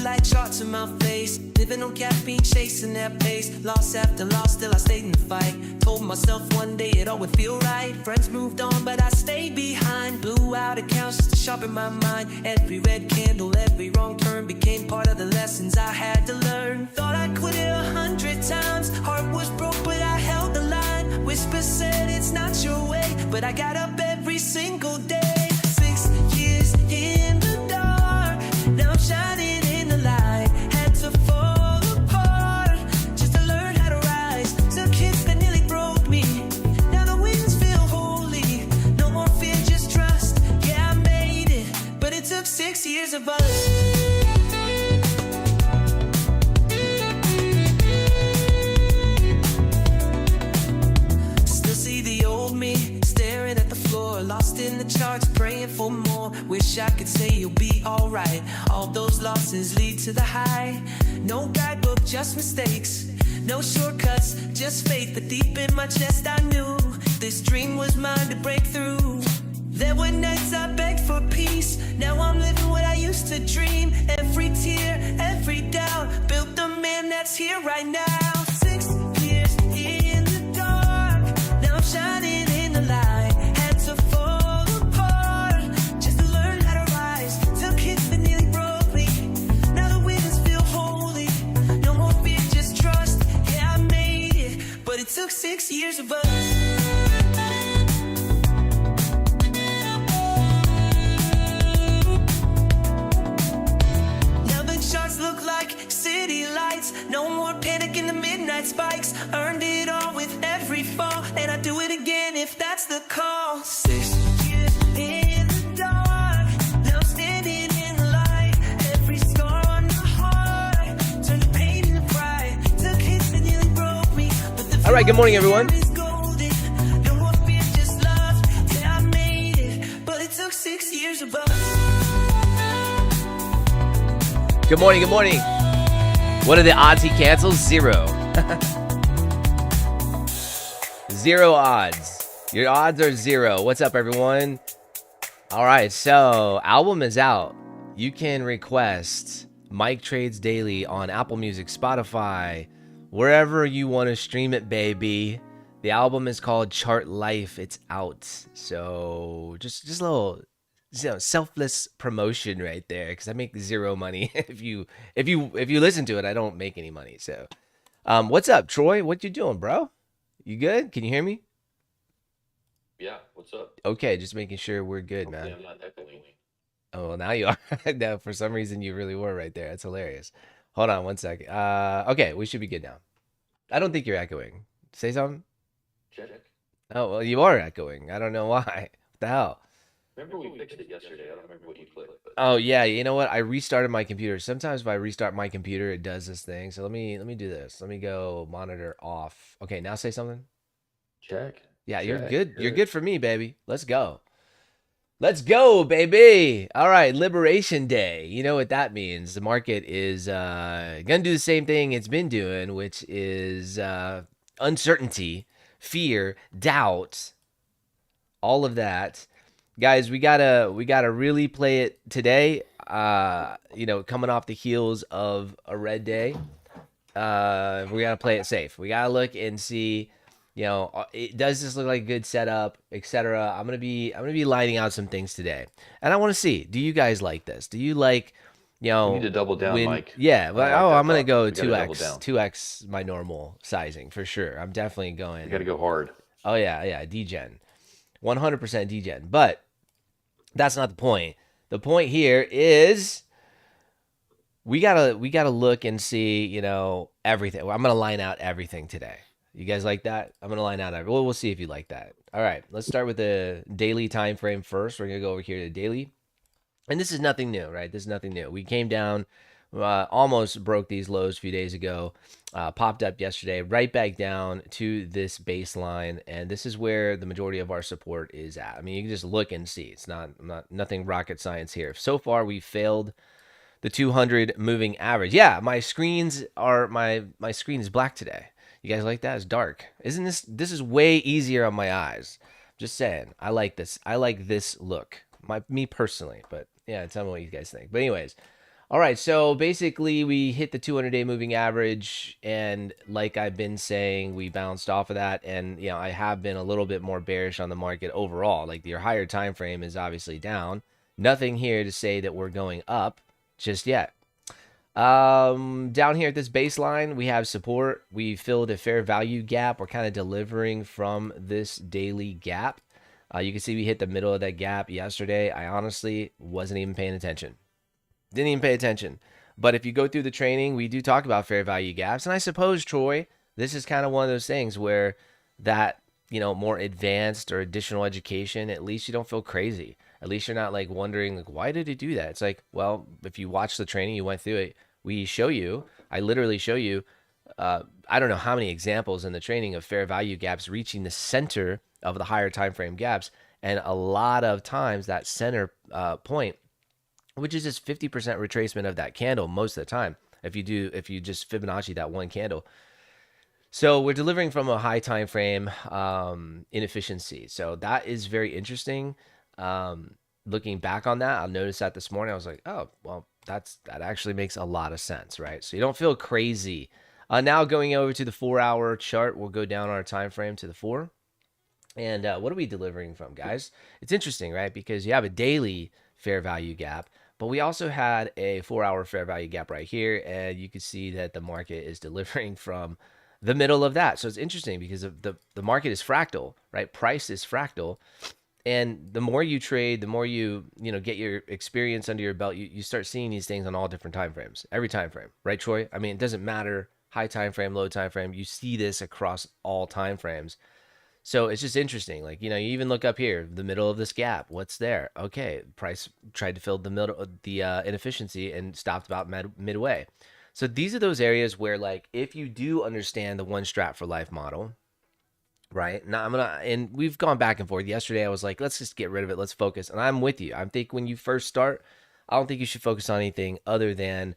like charts in my face. Living on caffeine, chasing that pace. Loss after loss, still I stayed in the fight. Told myself one day it all would feel right. Friends moved on, but I stayed behind. Blew out accounts just to sharpen my mind. Every red candle, every wrong turn became part of the lessons I had to learn. Thought I quit it 100 times. Heart was broke, but I held the line. Whisper said it's not your way, but I got up every single day. 6 years in the dark, now I'm shining in the light. Had to fall apart just to learn how to rise. Took hits that nearly broke me. Now the winds feel holy. No more fear, just trust. Yeah, I made it, but it took 6 years of us. Lost in the charts, praying for more. Wish I could say you'll be alright. All those losses lead to the high. No guidebook, just mistakes. No shortcuts, just faith. But deep in my chest I knew this dream was mine to break through. There were nights I begged for peace. Now I'm living what I used to dream. Every tear, every doubt built the man that's here right now. 6 years in the dark, now I'm shining in the light. It took 6 years of us. Now the charts look like city lights. No more panic in the midnight spikes. Earned it all with every fall, and I do it again if that's the call. 6 years in the dark, now I'm standing in the light. Every scar on the heart turned to pain into pride. Took hits that nearly broke me. All right, good morning, everyone. Good morning, good morning. What are the odds he cancels? 0. 0 odds. Your odds are 0. What's up, everyone? All right, so album is out. You can request Mike Trades Daily on Apple Music, Spotify, wherever you want to stream it, baby. The album is called Chart Life. It's out. So just a little, selfless promotion right there, because I make 0 money. if you listen to it, I don't make any money. So what's up, Troy? What you doing, bro? You good? Can you hear me? Yeah, what's up? Okay, just making sure we're good, Hopefully man. I'm not echoing. Oh, well, now you are. No, for some reason you really were right there. That's hilarious. Hold on one second. Okay, we should be good now. I don't think you're echoing. Say something. Check. Oh, well, you are echoing. I don't know why. What the hell? Remember we fixed it yesterday. I don't remember what you clicked. But... Oh yeah, you know what? I restarted my computer. Sometimes if I restart my computer, it does this thing. So let me do this. Let me go monitor off. Okay, now say something. Check. Yeah, Check. you're good. You're good for me, baby. Let's go. Let's go, baby. All right, Liberation Day. You know what that means. The market is going to do the same thing it's been doing, which is uncertainty, fear, doubt, all of that. Guys, we gotta really play it today. Coming off the heels of a red day. We gotta play it safe. We gotta look and see, does this look like a good setup, etc. I'm gonna be lining out some things today, and I want to see. Do you guys like this? Do you like, We need to double down, Mike. Yeah, but I'm gonna go We gotta double 2x, down. 2x my normal sizing for sure. I'm definitely going. You got to go hard. Oh yeah, degen, 100% degen. But that's not the point. The point here is we gotta look and see, everything. I'm gonna line out everything today. You guys like that? I'm gonna line out everything. We'll see if you like that. All right, let's start with the daily time frame first. We're gonna go over here to daily, and this is nothing new, right? This is nothing new. We came down, almost broke these lows a few days ago, popped up yesterday, right back down to this baseline, and this is where the majority of our support is at. I mean, you can just look and see. It's nothing rocket science here. So far, we failed the 200 moving average. Yeah, my screen is black today. You guys like that? It's dark. Isn't this is way easier on my eyes. Just saying. I like this. I like this look. Me personally, but yeah, tell me what you guys think. But anyways, All right, so basically we hit the 200-day moving average, and like I've been saying, we bounced off of that, and you know, I have been a little bit more bearish on the market overall. Like your higher time frame is obviously down. Nothing here to say that we're going up just yet. Down here at this baseline, we have support. We filled a fair value gap. We're kind of delivering from this daily gap. You can see we hit the middle of that gap yesterday. I honestly wasn't even paying attention. Didn't even pay attention. But if you go through the training, we do talk about fair value gaps. And I suppose, Troy, this is kind of one of those things where that, you know, more advanced or additional education, at least you don't feel crazy. At least you're not like wondering, like, why did he do that? It's like, well, if you watch the training, you went through it, we show you, I literally show you, I don't know how many examples in the training of fair value gaps reaching the center of the higher time frame gaps. And a lot of times that center point, which is just 50% retracement of that candle most of the time, if you just Fibonacci that one candle. So we're delivering from a high time frame inefficiency. So that is very interesting. Looking back on that, I noticed that this morning. I was like, oh, well, that actually makes a lot of sense, right? So you don't feel crazy. Now going over to the 4-hour chart, we'll go down our time frame to the 4. And what are we delivering from, guys? It's interesting, right? Because you have a daily fair value gap, but we also had a 4-hour fair value gap right here, and you can see that the market is delivering from the middle of that. So it's interesting because of the market is fractal, right? Price is fractal, and the more you trade, the more you get your experience under your belt, you start seeing these things on all different time frames, every time frame, right, Troy? I mean, it doesn't matter high time frame, low time frame. You see this across all time frames. So it's just interesting. Like, you even look up here, the middle of this gap. What's there? Okay, price tried to fill the middle, the inefficiency, and stopped about midway. So these are those areas where, like, if you do understand the one strat for life model, right? Now and we've gone back and forth. Yesterday I was like, let's just get rid of it. Let's focus. And I'm with you. I think when you first start, I don't think you should focus on anything other than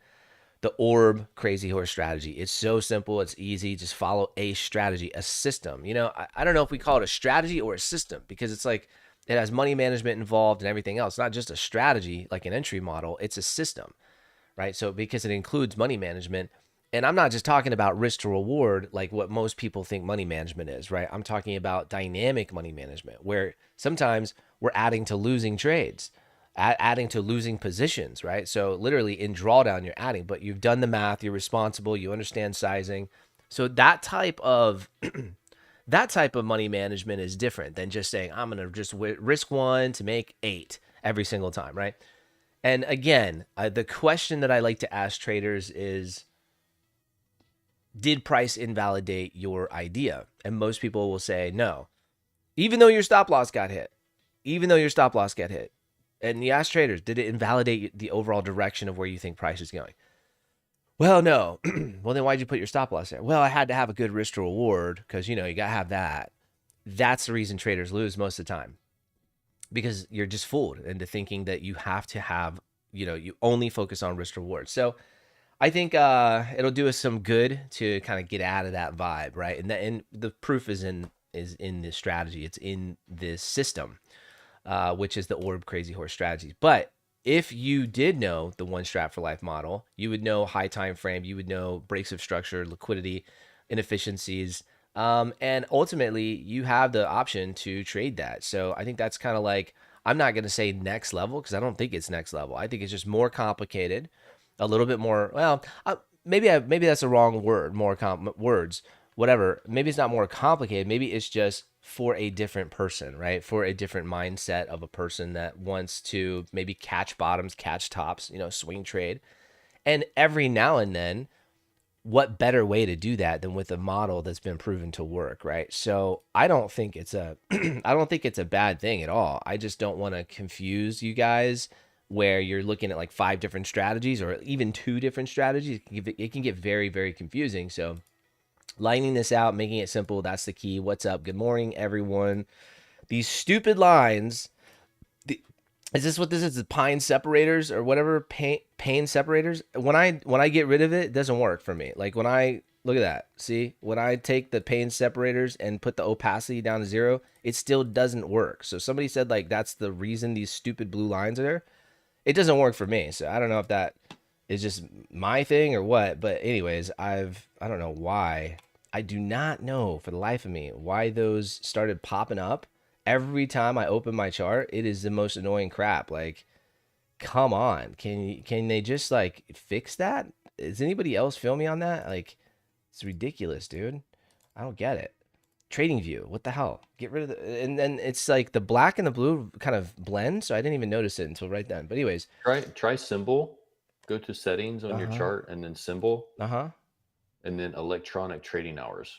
the orb crazy horse strategy. It's so simple. It's easy. Just follow a strategy, a system. I don't know if we call it a strategy or a system, because it's like it has money management involved and everything else. It's not just a strategy like an entry model. It's a system, right? So because it includes money management, and I'm not just talking about risk to reward like what most people think money management is, right? I'm talking about dynamic money management, where sometimes we're adding to losing trades, adding to losing positions, right? So literally in drawdown, you're adding, but you've done the math, you're responsible, you understand sizing. So that type of money management is different than just saying, I'm going to just risk 1 to make 8 every single time, right? And again, the question that I like to ask traders is, did price invalidate your idea? And most people will say no, even though your stop loss got hit, And you ask traders, did it invalidate the overall direction of where you think price is going? Well, no. Well, then why'd you put your stop loss there? Well, I had to have a good risk to reward because, you got to have that. That's the reason traders lose most of the time, because you're just fooled into thinking that you have to have, you only focus on risk to reward. So I think it'll do us some good to kind of get out of that vibe, right? And the proof is in this strategy. It's in this system. Which is the orb crazy horse strategies. But if you did know the one strat for life model, you would know high time frame, you would know breaks of structure, liquidity, inefficiencies, and ultimately you have the option to trade that. So I think that's kind of like, I'm not going to say next level, because I don't think it's next level. I think it's just more complicated, a little bit more. Well, maybe that's the wrong word. Words, whatever. Maybe it's not more complicated. Maybe it's just for a different person, right? For a different mindset of a person that wants to maybe catch bottoms, catch tops, swing trade. And every now and then, what better way to do that than with a model that's been proven to work, right? So I don't think it's a bad thing at all. I just don't want to confuse you guys where you're looking at like 5 different strategies or even 2 different strategies. It can get very, very confusing. So lining this out, making it simple, that's the key. What's up? Good morning, everyone. These stupid lines. Is this what this is? The pine separators or whatever? Pain separators? When I get rid of it, it doesn't work for me. Like when I look at that, see? When I take the pain separators and put the opacity down to 0, it still doesn't work. So somebody said like that's the reason these stupid blue lines are there. It doesn't work for me. So I don't know if that is just my thing or what? But anyways, I don't know why. I do not know for the life of me why those started popping up every time I open my chart. It is the most annoying crap. Like, come on, can they just like fix that? Does anybody else feel me on that? Like, it's ridiculous, dude. I don't get it. Trading view, what the hell? Get rid of the, and then it's like the black and the blue kind of blend, so I didn't even notice it until right then. But anyways, try symbol. Go to settings on your chart and then symbol. And then electronic trading hours.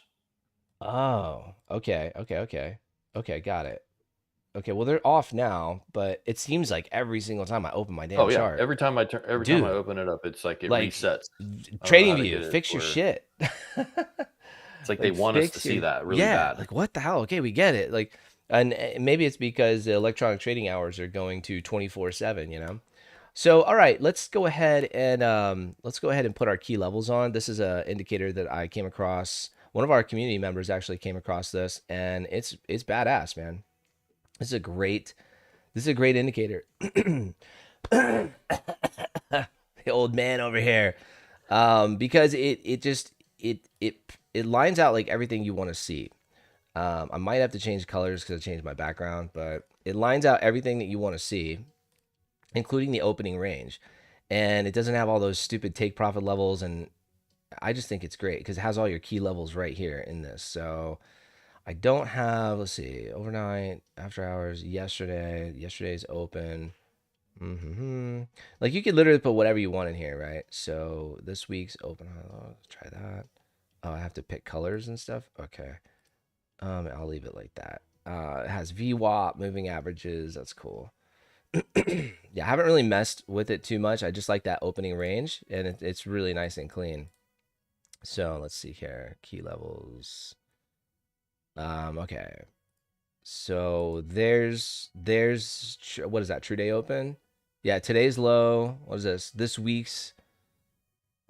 Oh, okay, got it. Okay, well they're off now, but it seems like every single time I open my damn chart. Every time I open it up, it's like it resets. Trading view, fix your shit. It's like they want us to see that really bad. Like what the hell? Okay, we get it. Like, and maybe it's because the electronic trading hours are going to 24/7. You know. So all right, let's go ahead and put our key levels on. This is an indicator that I came across. One of our community members actually came across this, and it's badass, man. This is a great indicator. The old man over here, because it lines out like everything you want to see. I might have to change colors because I changed my background, but it lines out everything that you want to see, including the opening range, and it doesn't have all those stupid take profit levels. And I just think it's great because it has all your key levels right here in this. So I don't have, let's see, overnight, after hours, yesterday's open. Like you could literally put whatever you want in here, right? So this week's open, let's try that. Oh, I have to pick colors and stuff. Okay. I'll leave it like that. It has VWAP, moving averages. That's cool. Yeah, I haven't really messed with it too much. I just like that opening range, and it's really nice and clean. So let's see here, key levels. Okay. So there's what is that? True day open? Yeah, today's low. What is this? This week's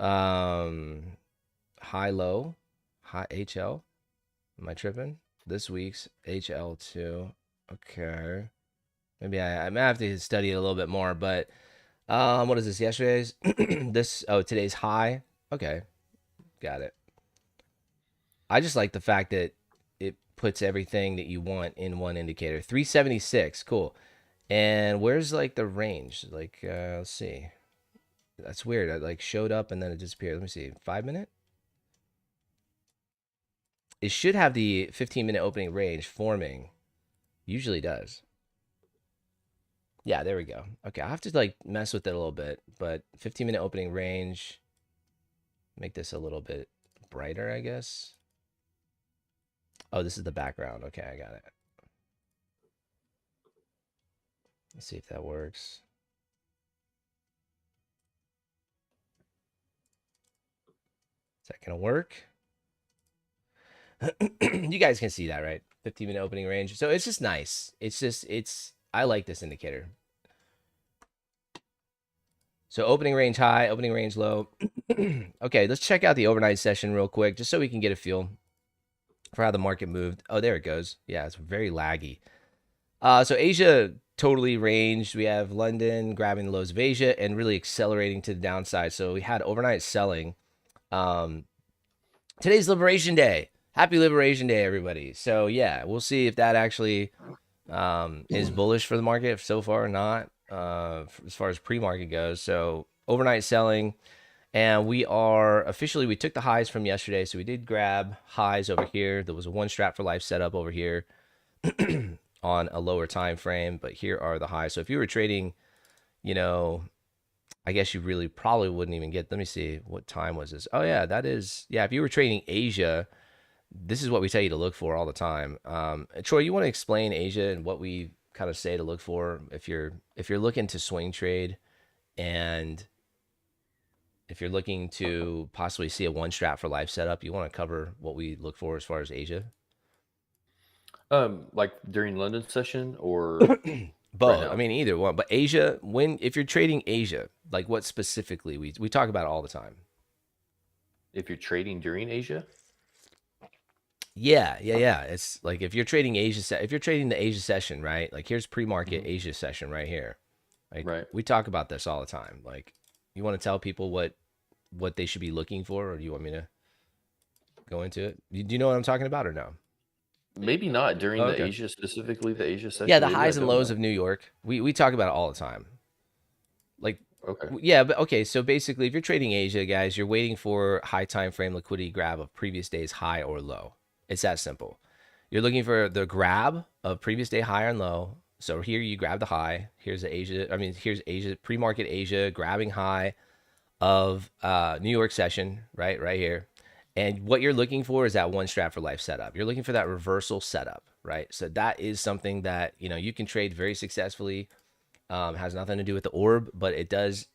high low, high HL. Am I tripping? This week's HL2. Okay. Maybe I might have to study it a little bit more, but what is this? Yesterday's today's high. Okay. Got it. I just like the fact that it puts everything that you want in one indicator. 376, cool. And where's like the range? Like let's see. That's weird. It like showed up and then it disappeared. Let me see. 5 minute? It should have the 15-minute opening range forming. Usually does. Yeah, there we go. Okay, I have to like mess with it a little bit, but 15-minute opening range. Make this a little bit brighter, I guess. Oh, this is the background. Okay, I got it. Let's see if that works. Is that gonna work? You guys can see that, right? 15-minute opening range. So it's just nice. I like this indicator. So opening range high, opening range low. Okay, let's check out the overnight session real quick, just so we can get a feel for how the market moved. Oh, there it goes. Yeah, it's very laggy. So Asia totally ranged. We have London grabbing the lows of Asia and really accelerating to the downside. So we had overnight selling. Today's Liberation Day. Happy Liberation Day, everybody. So yeah, we'll see if that actually is bullish for the market so far or not, as far as pre-market goes. So overnight selling, and we took the highs from yesterday. So we did grab highs over here. There was a one strat for life setup over here on a lower time frame, but here are the highs. So if you were trading, I guess you really probably wouldn't even get, let me see, what time was this? Oh yeah, if you were trading Asia, this is what we tell you to look for all the time. Troy, you want to explain Asia and what we kind of say to look for if you're looking to swing trade, and if you're looking to possibly see a one strat for life setup, you want to cover what we look for as far as Asia? Like during London session or both? Right, I mean, either one. But Asia, if you're trading Asia, like what specifically we talk about it all the time. If you're trading during Asia. Yeah. It's like if you're trading Asia, if you're trading the Asia session, right? Like here's pre-market Asia session right here. Like, right. We talk about this all the time. Like You want to tell people what they should be looking for, or do you want me to go into it? Do you know what I'm talking about or no? Maybe not during Oh, the okay. Asia, specifically the Asia Yeah, session. the Maybe I highs and don't lows know. of New York. We talk about it all the time. Like, Okay. yeah, but okay. So basically, if you're trading Asia, guys, you're waiting for high time frame liquidity grab of previous day's high or low. It's that simple. You're looking for the grab of previous day high and low. So here you grab the high. Here's the Asia. I mean, here's Asia pre-market Asia grabbing high of New York session, right here. And what you're looking for is that one strat for life setup. You're looking for that reversal setup, right? So that is something that you can trade very successfully. Has nothing to do with the orb, but it does.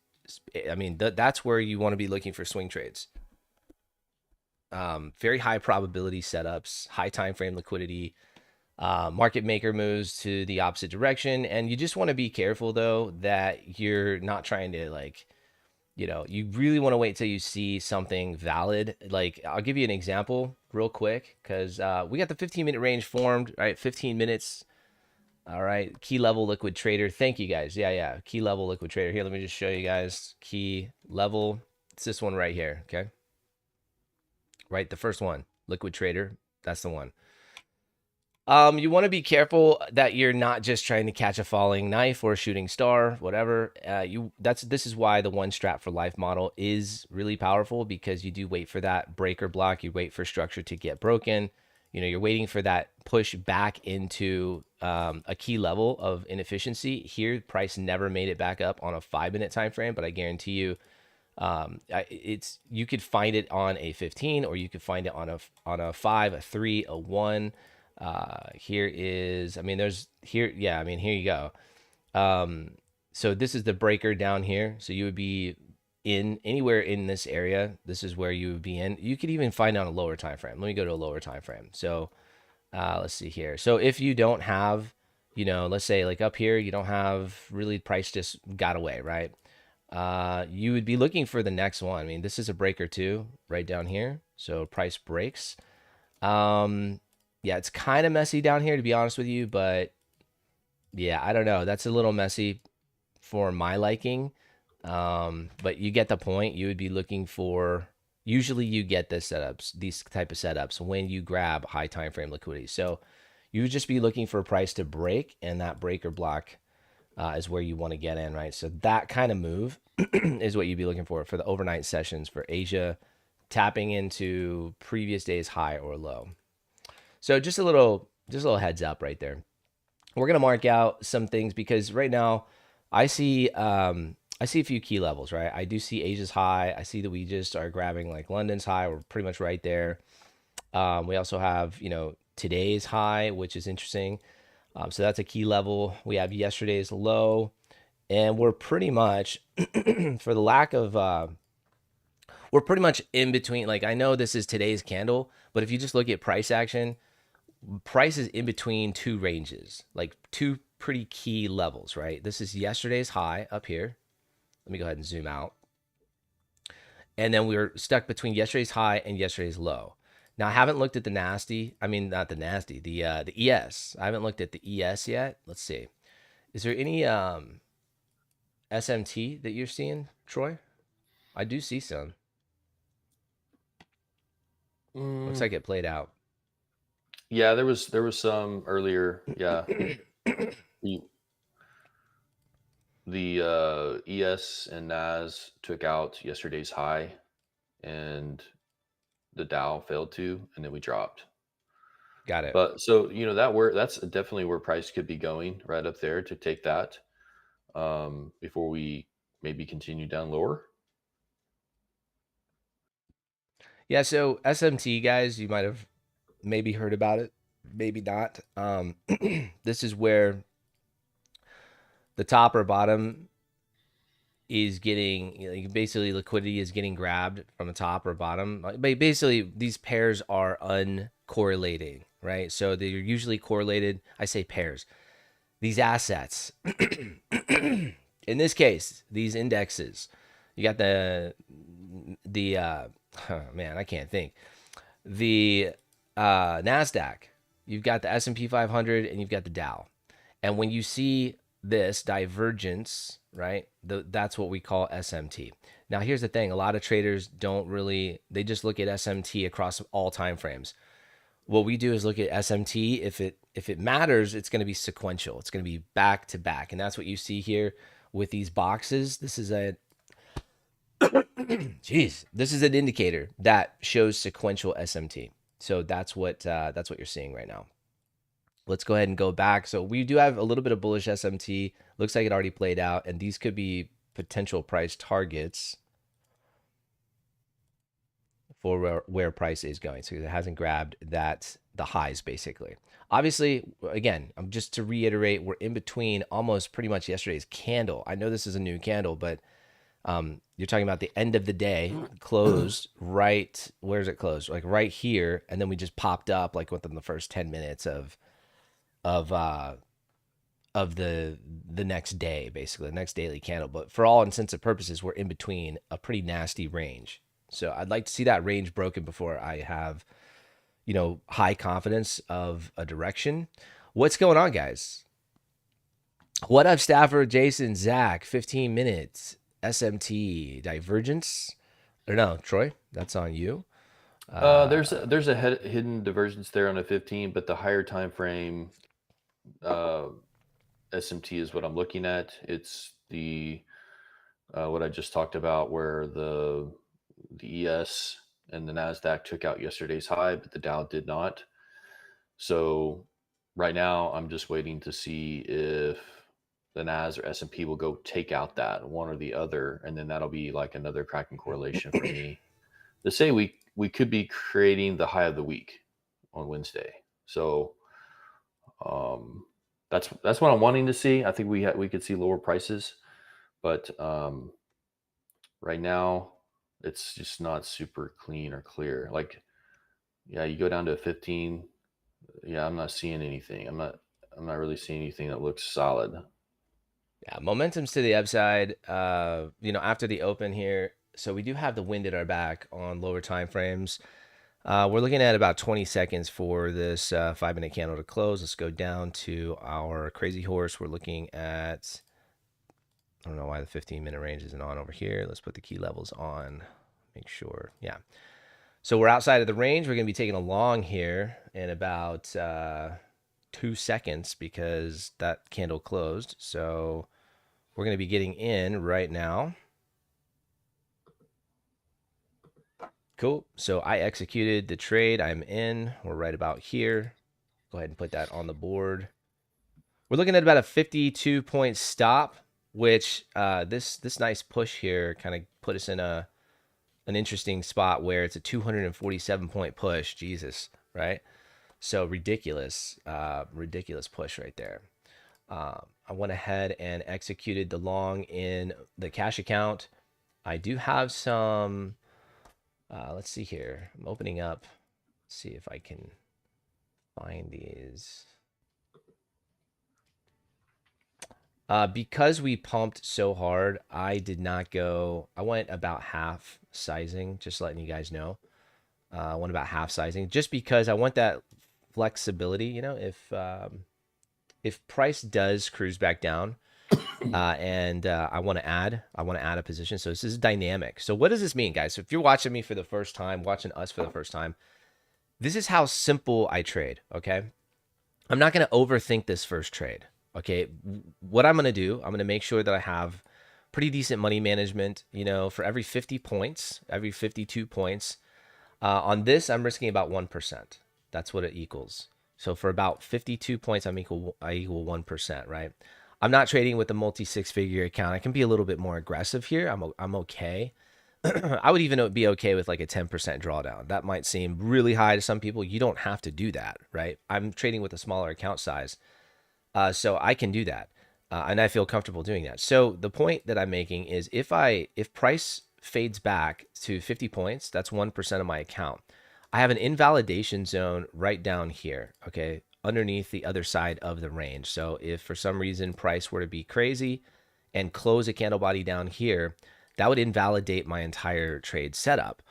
I mean, that's where you want to be looking for swing trades. Very high probability setups, high time frame liquidity, market maker moves to the opposite direction, and you just want to be careful though that you're not trying to you really want to wait till you see something valid. Like, I'll give you an example real quick because we got the 15-minute range formed, right? 15 minutes. All right. Key level liquid trader. Thank you guys. Yeah. Key level liquid trader. Here, let me just show you guys. Key level. It's this one right here. Okay. Right. The first one. Liquid trader. That's the one. You want to be careful that you're not just trying to catch a falling knife or a shooting star, whatever. This is why the one strat for life model is really powerful, because you do wait for that breaker block. You wait for structure to get broken. You're waiting for that push back into a key level of inefficiency. Here, price never made it back up on a 5-minute time frame, but I guarantee you, you could find it on a 15, or you could find it on a 5, a 3, a 1. Here is, I mean, here you go. So this is the breaker down here. So you would be in anywhere in this area. This is where you would be in. You could even find it on a lower time frame. Let me go to a lower time frame. So, let's see here. So if you don't have, let's say like up here, you don't have really, price just got away, right? You would be looking for the next one. I mean, this is a breaker too, right down here. So price breaks. Yeah, it's kind of messy down here, to be honest with you, but yeah, I don't know. That's a little messy for my liking. But you get the point. You would be looking for, usually you get these type of setups when you grab high time frame liquidity. So you would just be looking for a price to break, and that breaker block is where you want to get in, right? So that kind of move is what you'd be looking for the overnight sessions for Asia, tapping into previous day's high or low. So just a little heads up right there. We're gonna mark out some things because right now I see a few key levels, right? I do see Asia's high. I see that we just are grabbing like London's high. We're pretty much right there. We also have today's high, which is interesting. So that's a key level. We have yesterday's low, and we're pretty much for the lack of we're pretty much in between. Like, I know this is today's candle, but if you just look at price action, price is in between two ranges, like two pretty key levels, right? This is yesterday's high up here. Let me go ahead and zoom out. And then we're stuck between yesterday's high and yesterday's low. Now, I haven't looked at the ES. I haven't looked at the ES yet. Let's see. Is there any SMT that you're seeing, Troy? I do see some. Looks like it played out. Yeah, there was some earlier. Yeah. The ES and NAS took out yesterday's high, and the Dow failed to, and then we dropped. Got it. But so that's definitely where price could be going, right up there, to take that before we maybe continue down lower. Yeah, so SMT, guys, you might have maybe heard about it, maybe not. This is where the top or bottom is getting, basically liquidity is getting grabbed from the top or bottom. Basically, these pairs are uncorrelating, right? So they're usually correlated. I say pairs. These assets, in this case, these indexes, you got the man, I can't think. The Nasdaq, you've got the S&P 500, and you've got the Dow. And when you see this divergence, right? That's what we call SMT. Now, here's the thing. A lot of traders don't really, they just look at SMT across all time frames. What we do is look at SMT. If it matters, it's going to be sequential. It's going to be back to back. And that's what you see here with these boxes. This is a, this is an indicator that shows sequential SMT. So that's what you're seeing right now. Let's go ahead and go back. So we do have a little bit of bullish SMT. Looks like it already played out, and these could be potential price targets for where price is going. So it hasn't grabbed the highs basically. Obviously, again, just to reiterate, we're in between almost pretty much yesterday's candle. I know this is a new candle, but you're talking about the end of the day closed right, where's it closed? Like right here, and then we just popped up like within the first 10 minutes of the next day, basically the next daily candle. But for all intents and purposes, we're in between a pretty nasty range. So I'd like to see that range broken before I have, you know, high confidence of a direction. What's going on, guys? What up, Stafford, Jason, Zach? 15 minutes. SMT divergence. Or no, Troy, that's on you. There's a hidden divergence there on a 15, but the higher time frame SMT is what I'm looking at. It's the what I just talked about, where the ES and the Nasdaq took out yesterday's high, but the Dow did not. So right now, I'm just waiting to see if the Nas or S&P will go take out that one or the other, and then that'll be like another cracking correlation for me to say we could be creating the high of the week on Wednesday. So that's what I'm wanting to see. I think we could see lower prices, but right now it's just not super clean or clear. Like, yeah, you go down to a 15. Yeah, I'm not seeing anything. I'm not really seeing anything that looks solid. Yeah, momentum's to the upside. You know, after the open here, so we do have the wind at our back on lower time frames. We're looking at about 20 seconds for this 5-minute candle to close. Let's go down to our crazy horse. We're looking at, I don't know why the 15-minute range isn't on over here. Let's put the key levels on, make sure. Yeah. So we're outside of the range. We're going to be taking a long here in about 2 seconds because that candle closed. So we're going to be getting in right now. Cool. So I executed the trade. I'm in. We're right about here. Go ahead and put that on the board. We're looking at about a 52-point stop, which this nice push here kind of put us in an interesting spot where it's a 247-point push. Jesus, right? So ridiculous push right there. I went ahead and executed the long in the cash account. I do have some, let's see here. I'm opening up, see if I can find these. Because we pumped so hard, I did not go, I went about half sizing, just letting you guys know. I went about half sizing just because I want that flexibility. You know, if price does cruise back down and I want to add a position. So this is dynamic. So what does this mean, guys? So if you're watching me for the first time, watching us for the first time, this is how simple I trade. Okay. I'm not going to overthink this first trade. Okay. What I'm going to do, I'm going to make sure that I have pretty decent money management. You know, for every 50 points, every 52 points on this, I'm risking about 1%. That's what it equals. So for about 52 points, I equal 1%, right? I'm not trading with a multi 6-figure account. I can be a little bit more aggressive here. I'm okay. I would even be okay with like a 10% drawdown. That might seem really high to some people. You don't have to do that, right? I'm trading with a smaller account size. So I can do that. And I feel comfortable doing that. So the point that I'm making is if price fades back to 50 points, that's 1% of my account. I have an invalidation zone right down here, okay, underneath the other side of the range. So if for some reason price were to be crazy and close a candle body down here, that would invalidate my entire trade setup.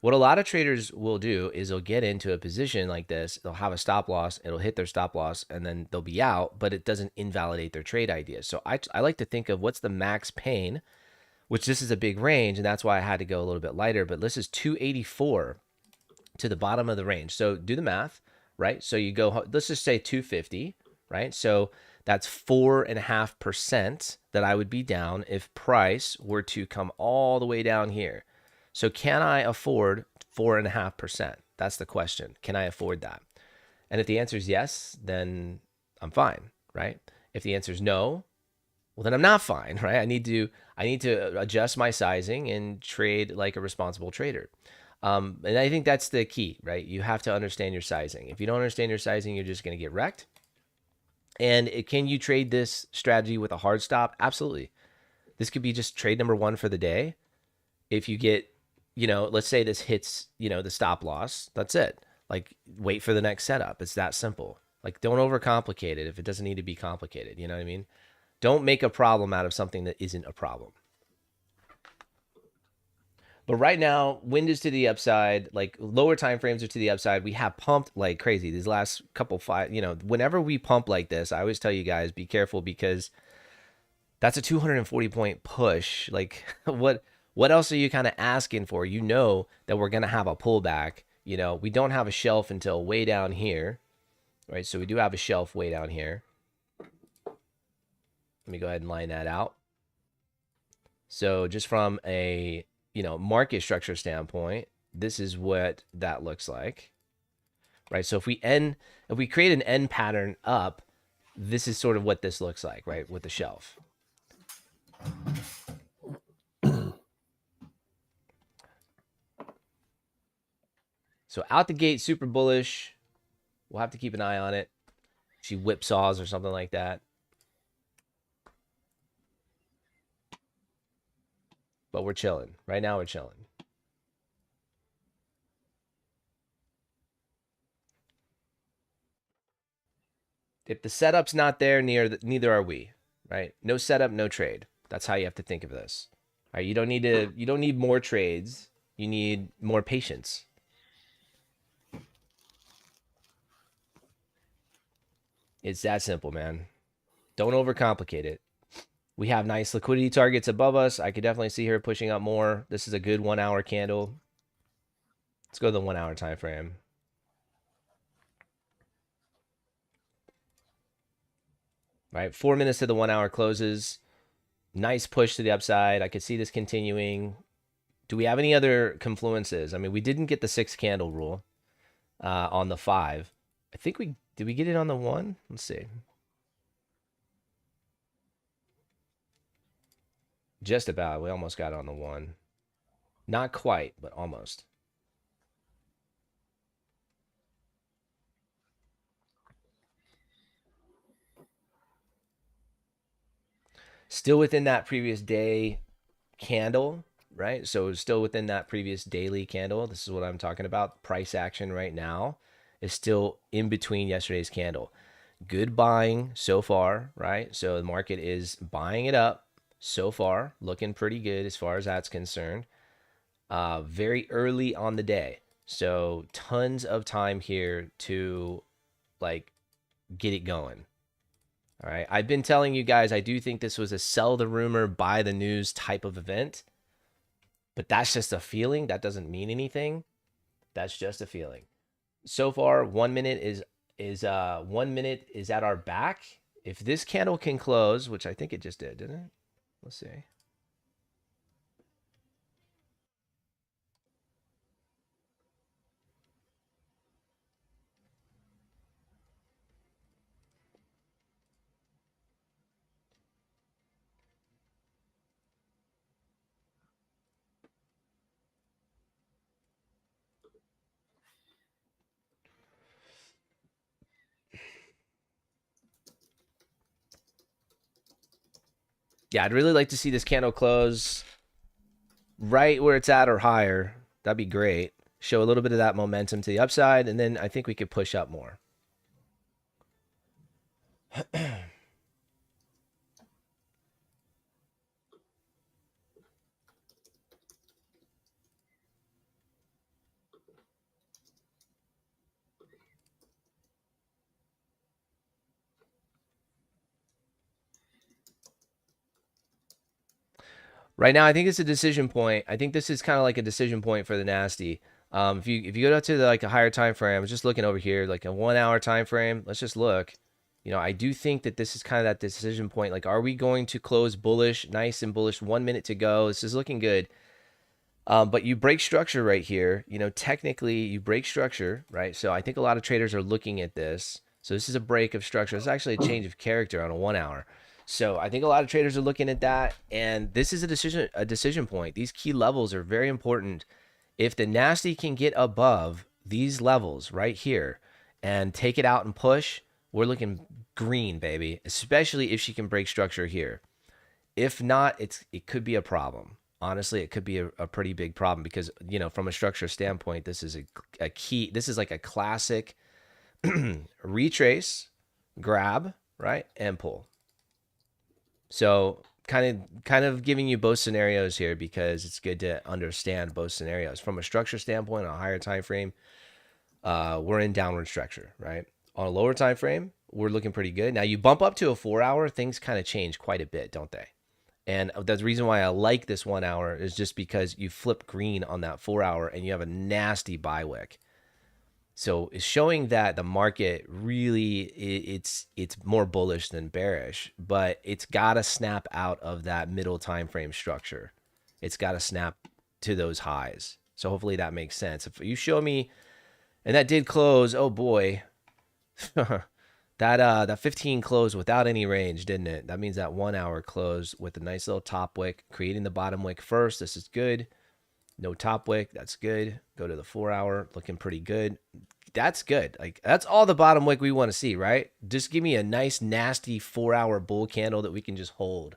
What a lot of traders will do is they'll get into a position like this, they'll have a stop loss, it'll hit their stop loss, and then they'll be out, but it doesn't invalidate their trade idea. So I like to think of what's the max pain, which this is a big range, and that's why I had to go a little bit lighter, but this is 284 to the bottom of the range. So do the math, right? So you go, let's just say 250, right? So that's 4.5% that I would be down if price were to come all the way down here. So can I afford 4.5%? That's the question. Can I afford that? And if the answer is yes, then I'm fine, right? If the answer is no, well, then I'm not fine, right? I need to adjust my sizing and trade like a responsible trader. And I think that's the key, right? You have to understand your sizing. If you don't understand your sizing, you're just going to get wrecked. And can you trade this strategy with a hard stop? Absolutely. This could be just trade number one for the day. If you get, let's say this hits, the stop loss, that's it. Like, wait for the next setup. It's that simple. Like, don't overcomplicate it if it doesn't need to be complicated. You know what I mean? Don't make a problem out of something that isn't a problem. But right now, wind is to the upside, like lower time frames are to the upside. We have pumped like crazy these last couple whenever we pump like this, I always tell you guys, be careful because that's a 240 point push. Like what else are you kind of asking for? You know that we're going to have a pullback. We don't have a shelf until way down here, right? So we do have a shelf way down here. Let me go ahead and line that out. So just from a market structure standpoint, this is what that looks like, right? So if we create an end pattern up, this is sort of what this looks like, right? With the shelf. So out the gate, super bullish. We'll have to keep an eye on it. She whipsaws or something like that. But we're chilling. Right now we're chilling. If the setup's not there, neither are we, right? No setup, no trade. That's how you have to think of this. All right, you don't need more trades. You need more patience. It's that simple, man. Don't overcomplicate it. We have nice liquidity targets above us. I could definitely see her pushing up more. This is a good 1 hour candle. Let's go to the 1 hour time frame. Right, 4 minutes to the 1 hour closes. Nice push to the upside. I could see this continuing. Do we have any other confluences? I mean, we didn't get the 6 candle rule on the 5. I think did we get it on the 1? Let's see. Just about. We almost got it on the 1. Not quite, but almost. Still within that previous day candle, right? So still within that previous daily candle. This is what I'm talking about. Price action right now is still in between yesterday's candle. Good buying so far, right? So the market is buying it up so far, looking pretty good as far as that's concerned. Very early on the day. So tons of time here to like get it going. All right. I've been telling you guys, I do think this was a sell the rumor, buy the news type of event, but that's just a feeling. That doesn't mean anything. That's just a feeling. So far, 1 minute is 1 minute is at our back. If this candle can close, which I think it just did, didn't it? Let's see. Yeah, I'd really like to see this candle close right where it's at or higher. That'd be great. Show a little bit of that momentum to the upside, and then I think we could push up more. Right now, I think it's a decision point. I think this is kind of like a decision point for the nasty. If you go down to like a higher time frame, I'm just looking over here, like a 1 hour time frame. Let's just look. You know, I do think that this is kind of that decision point. Like, are we going to close bullish, nice and bullish? 1 minute to go. This is looking good. But you break structure right here. You know, technically you break structure, right? So I think a lot of traders are looking at this. So this is a break of structure. It's actually a change of character on a 1 hour. So I think a lot of traders are looking at that, and this is a decision point. These key levels are very important. If the nasty can get above these levels right here and take it out and push, we're looking green, baby, especially if she can break structure here. If not, it could be a problem. Honestly, it could be a pretty big problem because, you know, from a structure standpoint, this is a key. This is like a classic retrace, grab, right, and pull. So kind of giving you both scenarios here because it's good to understand both scenarios. From a structure standpoint, on a higher time frame, we're in downward structure, right? On a lower time frame, we're looking pretty good. Now you bump up to a 4 hour, things kind of change quite a bit, don't they? And the reason why I like this 1 hour is just because you flip green on that 4 hour and you have a nasty buy wick. So it's showing that the market really it's more bullish than bearish, but it's got to snap out of that middle time frame structure. It's got to snap to those highs. So hopefully that makes sense. If you show me, and that did close, oh boy, that 15 closed without any range, didn't it? That means that 1 hour closed with a nice little top wick, creating the bottom wick first. This is good. No top wick, that's good. Go to the 4 hour, looking pretty good. That's good. Like, that's all the bottom wick we want to see, right? Just give me a nice, nasty 4 hour bull candle that we can just hold.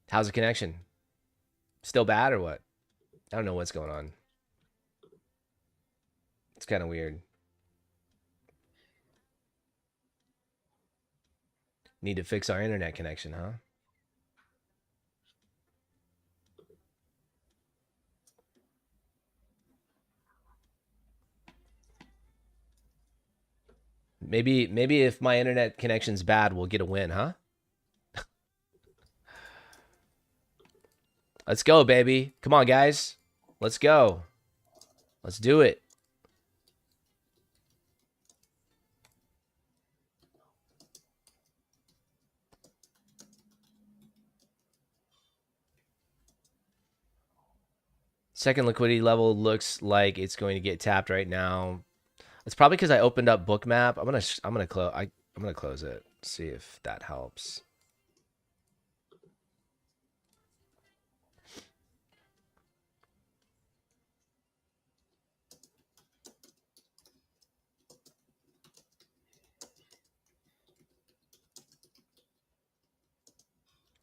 How's the connection? Still bad or what? I don't know what's going on. It's kind of weird. Need to fix our internet connection, huh? Maybe if my internet connection's bad, we'll get a win, huh? Let's go, baby. Come on, guys. Let's go. Let's do it. Second liquidity level looks like it's going to get tapped right now. It's probably because I opened up Bookmap. I'm gonna close it. See if that helps.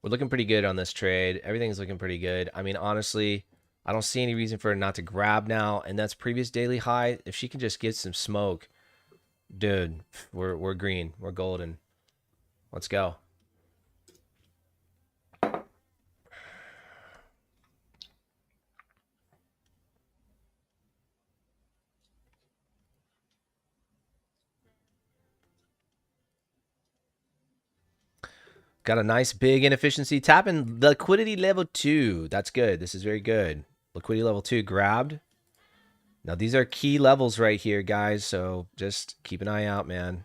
We're looking pretty good on this trade. Everything's looking pretty good. I mean, honestly, I don't see any reason for her not to grab now. And that's previous daily high. If she can just get some smoke, dude, we're green. We're golden. Let's go. Got a nice big inefficiency. Tapping liquidity level 2. That's good. This is very good. Liquidity level 2 grabbed. Now, these are key levels right here, guys. So just keep an eye out, man.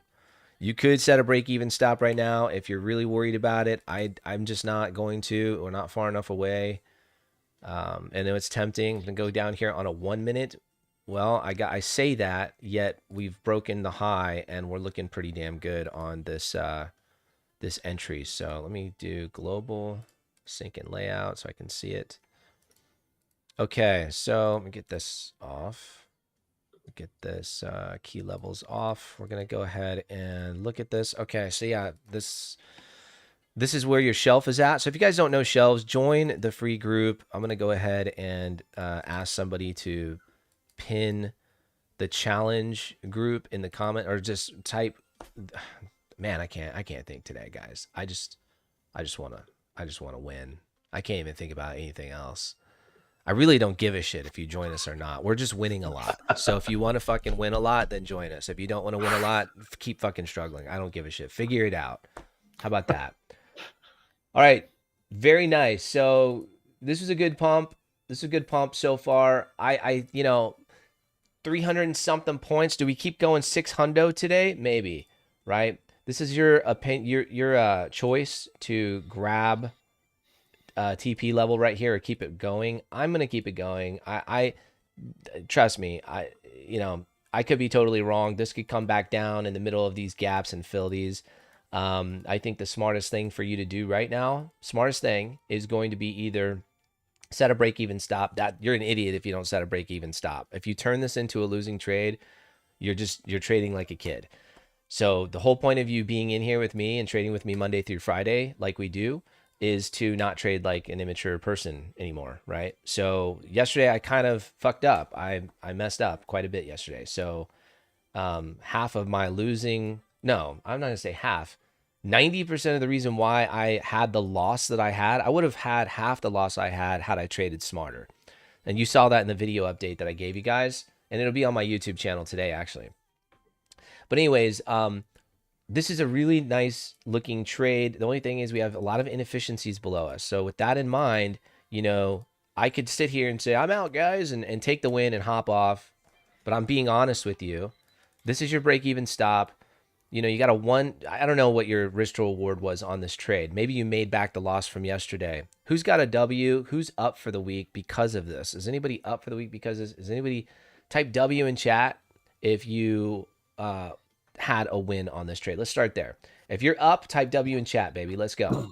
You could set a break-even stop right now if you're really worried about it. I'm just not going to. We're not far enough away. And then it's tempting to go down here on a 1 minute. Well, I say that, yet we've broken the high, and we're looking pretty damn good on this this entry. So let me do global sync and layout so I can see it. Okay, so let me get this off. Get this key levels off. We're gonna go ahead and look at this. Okay, so yeah, this is where your shelf is at. So if you guys don't know shelves, join the free group. I'm gonna go ahead and ask somebody to pin the challenge group in the comment, or just type. Man, I can't think today, guys. I just wanna win. I can't even think about anything else. I really don't give a shit if you join us or not. We're just winning a lot. So if you want to fucking win a lot, then join us. If you don't want to win a lot, keep fucking struggling. I don't give a shit. Figure it out. How about that? All right. Very nice. So this was a good pump. This is a good pump so far. You know, 300 and something points. Do we keep going 600 today? Maybe, right? This is your opinion, your choice to grab TP level right here or keep it going. I'm gonna keep it going. I trust me. You know, I could be totally wrong. This could come back down in the middle of these gaps and fill these. I think the smartest thing for you to do right now, smartest thing is going to be either set a break even stop. That you're an idiot if you don't set a break even stop. If you turn this into a losing trade, you're trading like a kid. So the whole point of you being in here with me and trading with me Monday through Friday, like we do, is to not trade like an immature person anymore, right? So yesterday I kind of fucked up. I messed up quite a bit yesterday. So half of my losing, no, I'm not gonna say half. 90% of the reason why I had the loss that I had, I would have had half the loss I had I traded smarter. And you saw that in the video update that I gave you guys, and it'll be on my YouTube channel today, actually. But anyways, this is a really nice looking trade. The only thing is we have a lot of inefficiencies below us. So with that in mind, you know, I could sit here and say, I'm out, guys, and take the win and hop off. But I'm being honest with you. This is your break-even stop. You know, you got a one, I don't know what your risk to reward was on this trade. Maybe you made back the loss from yesterday. Who's got a W? Who's up for the week because of this? Is anybody up for the week because of this? Is anybody, type W in chat if you had a win on this trade. Let's start there. If you're up, type W in chat, baby. Let's go.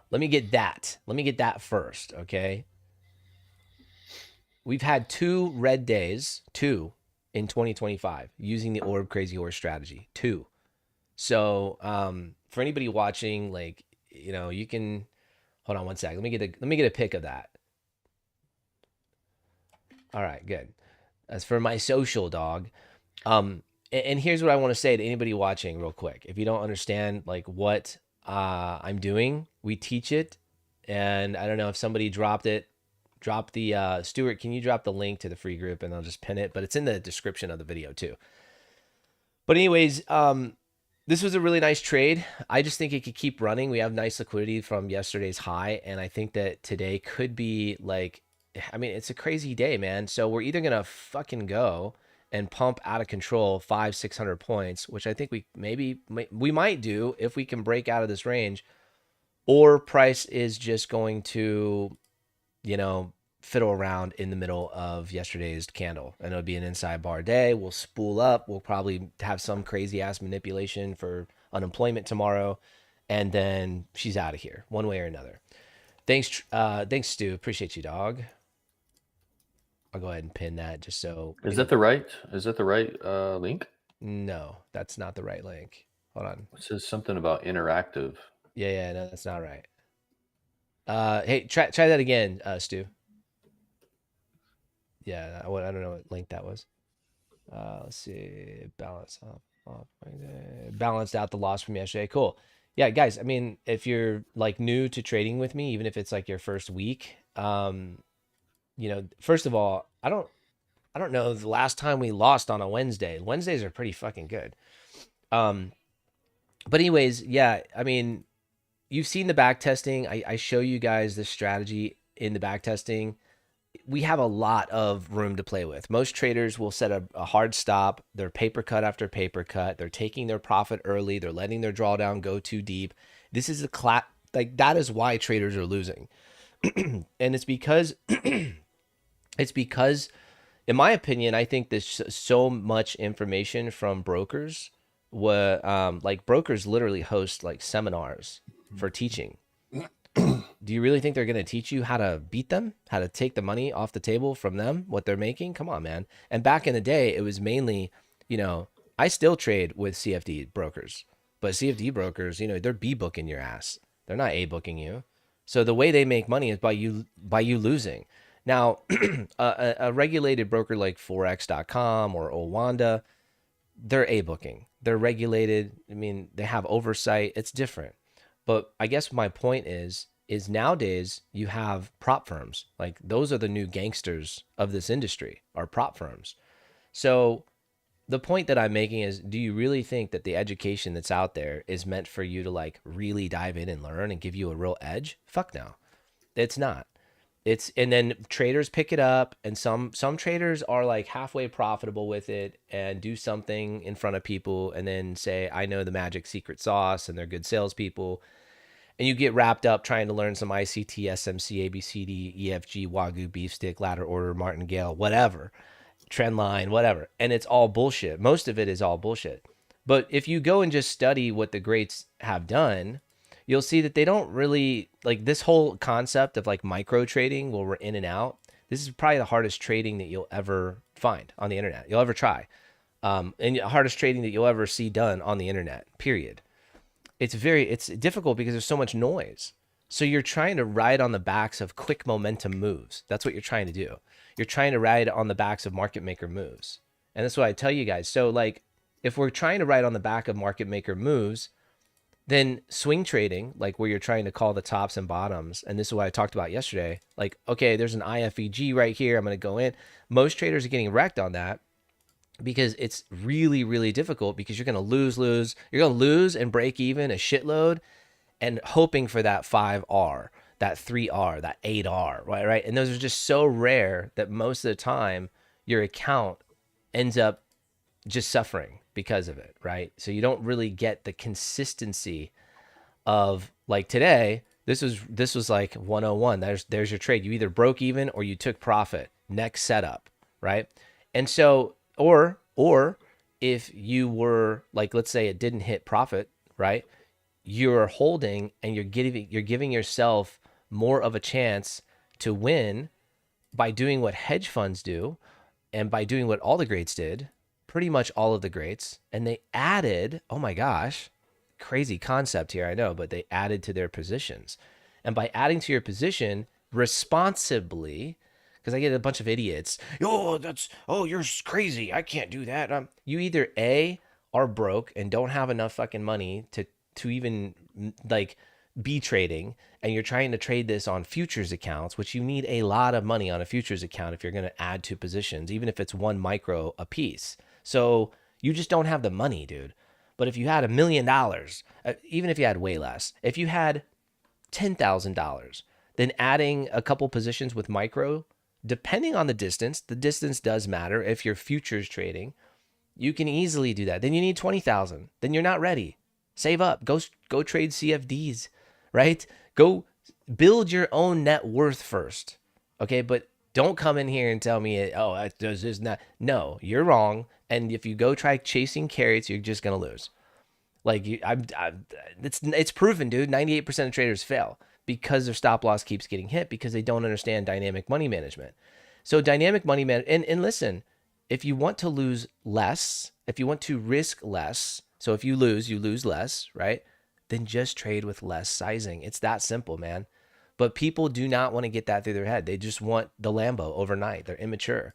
Let me get that. Let me get that first, okay? We've had 2 red days, 2 in 2025 using the Orb Crazy Horse strategy. 2. So for anybody watching, like, you know, you can hold on one sec. Let me get a pic of that. All right, good. That's for my social dog. And here's what I want to say to anybody watching real quick. If you don't understand like what I'm doing, we teach it. And I don't know if somebody dropped it. Drop the, Stuart, can you drop the link to the free group and I'll just pin it, but it's in the description of the video too. But anyways, this was a really nice trade. I just think it could keep running. We have nice liquidity from yesterday's high. And I think that today could be like, I mean, it's a crazy day, man. So we're either going to fucking go and pump out of control 500-600 points, which I think we might do if we can break out of this range, or price is just going to, you know, fiddle around in the middle of yesterday's candle, and it'll be an inside bar day. We'll spool up. We'll probably have some crazy ass manipulation for unemployment tomorrow, and then she's out of here one way or another. Thanks, Stu. Appreciate you, dog. I'll go ahead and pin that just so. Is that the right link? No, that's not the right link. Hold on. It says something about interactive. Yeah, no, that's not right. Hey, try that again, Stu. Yeah, I don't know what link that was. Let's see. Balanced out the loss from yesterday. Cool. Yeah, guys, I mean, if you're like new to trading with me, even if it's like your first week, you know, first of all, I don't know the last time we lost on a Wednesday. Wednesdays are pretty fucking good. But anyways, yeah, I mean, you've seen the back testing. I show you guys this strategy in the back testing. We have a lot of room to play with. Most traders will set a hard stop. They're paper cut after paper cut. They're taking their profit early. They're letting their drawdown go too deep. This is like that is why traders are losing. And it's because in my opinion, I think there's so much information from brokers. Like brokers literally host like seminars for teaching. Do you really think they're going to teach you how to beat them, how to take the money off the table from them, what they're making? Come on, man. And back in the day, it was mainly, you know, I still trade with CFD brokers, but CFD brokers, you know, they're B booking your ass. They're not A booking you. So the way they make money is by you losing. Now, a regulated broker like Forex.com or Owanda, they're A booking. They're regulated. I mean, they have oversight. It's different. But I guess my point is is nowadays you have prop firms. Like those are the new gangsters of this industry, are prop firms. So the point that I'm making is, do you really think that the education that's out there is meant for you to like really dive in and learn and give you a real edge? Fuck no. It's not. And then traders pick it up, and some traders are like halfway profitable with it and do something in front of people and then say, I know the magic secret sauce, and they're good salespeople. And you get wrapped up trying to learn some ICT, SMC, ABCD, EFG, Wagyu, beef stick, ladder order, martingale, whatever, trend line, whatever. And it's all bullshit. Most of it is all bullshit. But if you go and just study what the greats have done, you'll see that they don't really like this whole concept of like micro trading where we're in and out. This is probably the hardest trading that you'll ever find on the internet. You'll ever try. And the hardest trading that you'll ever see done on the internet, period. It's difficult because there's so much noise. So you're trying to ride on the backs of quick momentum moves. That's what you're trying to do. You're trying to ride on the backs of market maker moves. And that's what I tell you guys. So like, if we're trying to ride on the back of market maker moves, then swing trading, like where you're trying to call the tops and bottoms, and this is what I talked about yesterday, like, okay, there's an IFEG right here, I'm going to go in. Most traders are getting wrecked on that because it's really, really difficult because you're going to lose. You're going to lose and break even a shitload and hoping for that 5R, that 3R, that 8R, right? And those are just so rare that most of the time your account ends up just suffering because of it, right? So you don't really get the consistency of like today, this was like 101. There's your trade. You either broke even or you took profit. Next setup, right? And so or if you were like, let's say it didn't hit profit, right? You're holding and you're giving yourself more of a chance to win by doing what hedge funds do and by doing what all the greats did, pretty much all of the greats. And they added, oh my gosh, crazy concept here, I know, but they added to their positions. And by adding to your position responsibly, because I get a bunch of idiots, you're crazy, I can't do that. You either A, are broke and don't have enough fucking money to even like be trading, and you're trying to trade this on futures accounts, which you need a lot of money on a futures account if you're going to add to positions, even if it's 1 micro a piece. So you just don't have the money, dude. But if you had $1 million, even if you had way less, if you had $10,000, then adding a couple positions with micro, depending on the distance does matter. If you're futures trading, you can easily do that. Then you need 20,000. Then you're not ready. Save up. Go trade CFDs, right? Go build your own net worth first. Okay, but don't come in here and tell me, oh, this is not. No, you're wrong. And if you go try chasing carrots, you're just gonna lose. Like it's proven, dude. 98% of traders fail because their stop loss keeps getting hit because they don't understand dynamic money management. So dynamic money management, and listen, if you want to lose less, if you want to risk less, so if you lose less, right? Then just trade with less sizing. It's that simple, man. But people do not want to get that through their head. They just want the Lambo overnight. They're immature.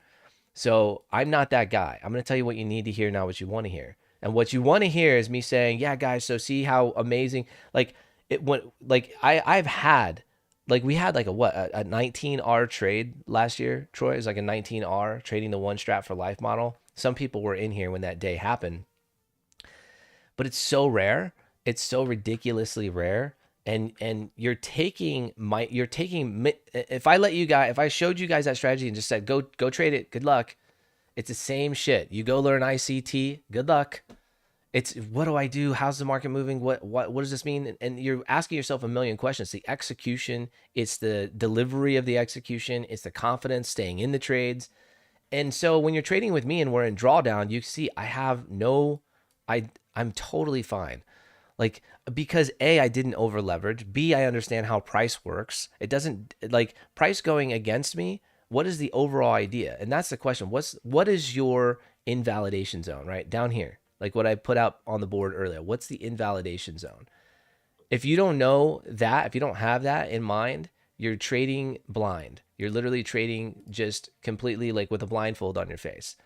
So I'm not that guy. I'm going to tell you what you need to hear, not what you want to hear. And what you want to hear is me saying, yeah, guys, so see how amazing, like it went, like I've had, like we had like a 19R trade last year, Troy. It was like a 19R trading the one strat for life model. Some people were in here when that day happened, but it's so rare. It's so ridiculously rare. And if I showed you guys that strategy and just said, go trade it, good luck. It's the same shit. You go learn ICT, good luck. It's what do I do? How's the market moving? What does this mean? And you're asking yourself a million questions. The execution, it's the delivery of the execution, it's the confidence, staying in the trades. And so when you're trading with me and we're in drawdown, you see I'm totally fine. Like, because A, I didn't over leverage. B, I understand how price works. It doesn't, like, price going against me. What is the overall idea? And that's the question. What is your invalidation zone, right? Down here, like what I put out on the board earlier. What's the invalidation zone? If you don't know that, if you don't have that in mind, you're trading blind. You're literally trading just completely like with a blindfold on your face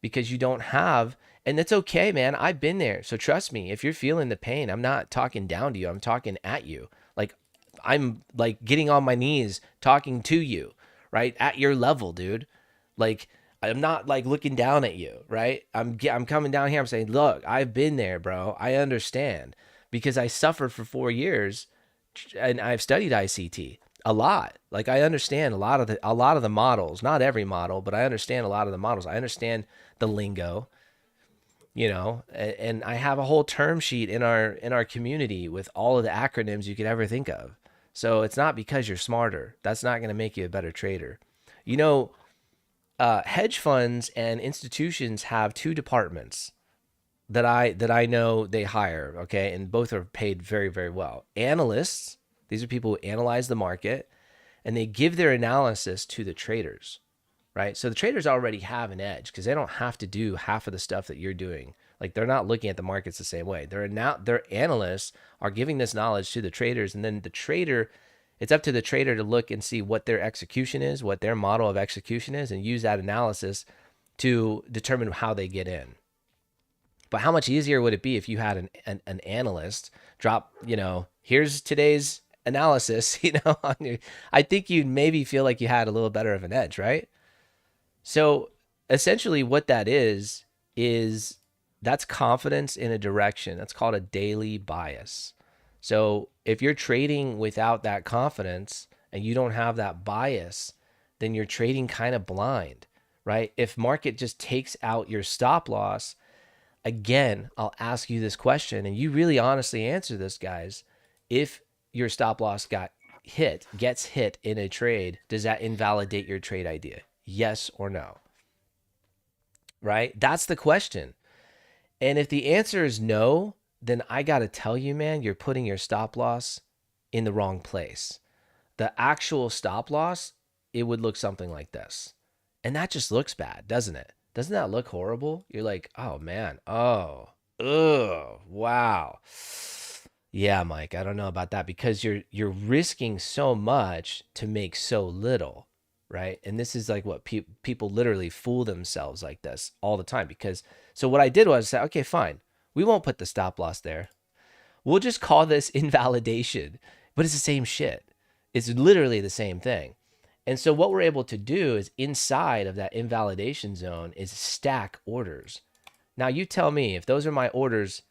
because you don't have. And that's okay, man. I've been there. So trust me, if you're feeling the pain, I'm not talking down to you. I'm talking at you. Like, I'm like getting on my knees talking to you, right? At your level, dude. Like, I'm not like looking down at you, right? I'm coming down here. I'm saying, look, I've been there, bro. I understand because I suffered for 4 years and I've studied ICT a lot. Like, I understand a lot of the models, not every model, but I understand a lot of the models. I understand the lingo, and I have a whole term sheet in our community with all of the acronyms you could ever think of. So it's not because you're smarter. That's not going to make you a better trader. Hedge funds and institutions have two departments that I know they hire, okay? And both are paid very, very well. Analysts, these are people who analyze the market, and they give their analysis to the traders, right? So the traders already have an edge because they don't have to do half of the stuff that you're doing. Like, they're not looking at the markets the same way. Their analysts are giving this knowledge to the traders, and then it's up to the trader to look and see what their execution is, what their model of execution is, and use that analysis to determine how they get in. But how much easier would it be if you had an analyst drop, here's today's analysis, I think you'd maybe feel like you had a little better of an edge, right? So essentially what that is that's confidence in a direction. That's called a daily bias. So if you're trading without that confidence and you don't have that bias, then you're trading kind of blind, right? If market just takes out your stop loss, again, I'll ask you this question, and you really honestly answer this, guys. If your stop loss gets hit in a trade, does that invalidate your trade idea? Yes or no? Right? That's the question. And if the answer is no, then I got to tell you, man, you're putting your stop loss in the wrong place. The actual stop loss, it would look something like this. And that just looks bad, doesn't it? Doesn't that look horrible? You're like, oh man, oh, ugh, wow. Yeah, Mike, I don't know about that because you're risking so much to make so little, right? And this is like what people literally fool themselves like this all the time so what I did was say, okay, fine. We won't put the stop loss there. We'll just call this invalidation, but it's the same shit. It's literally the same thing. And so what we're able to do is inside of that invalidation zone is stack orders. Now you tell me, if those are my orders,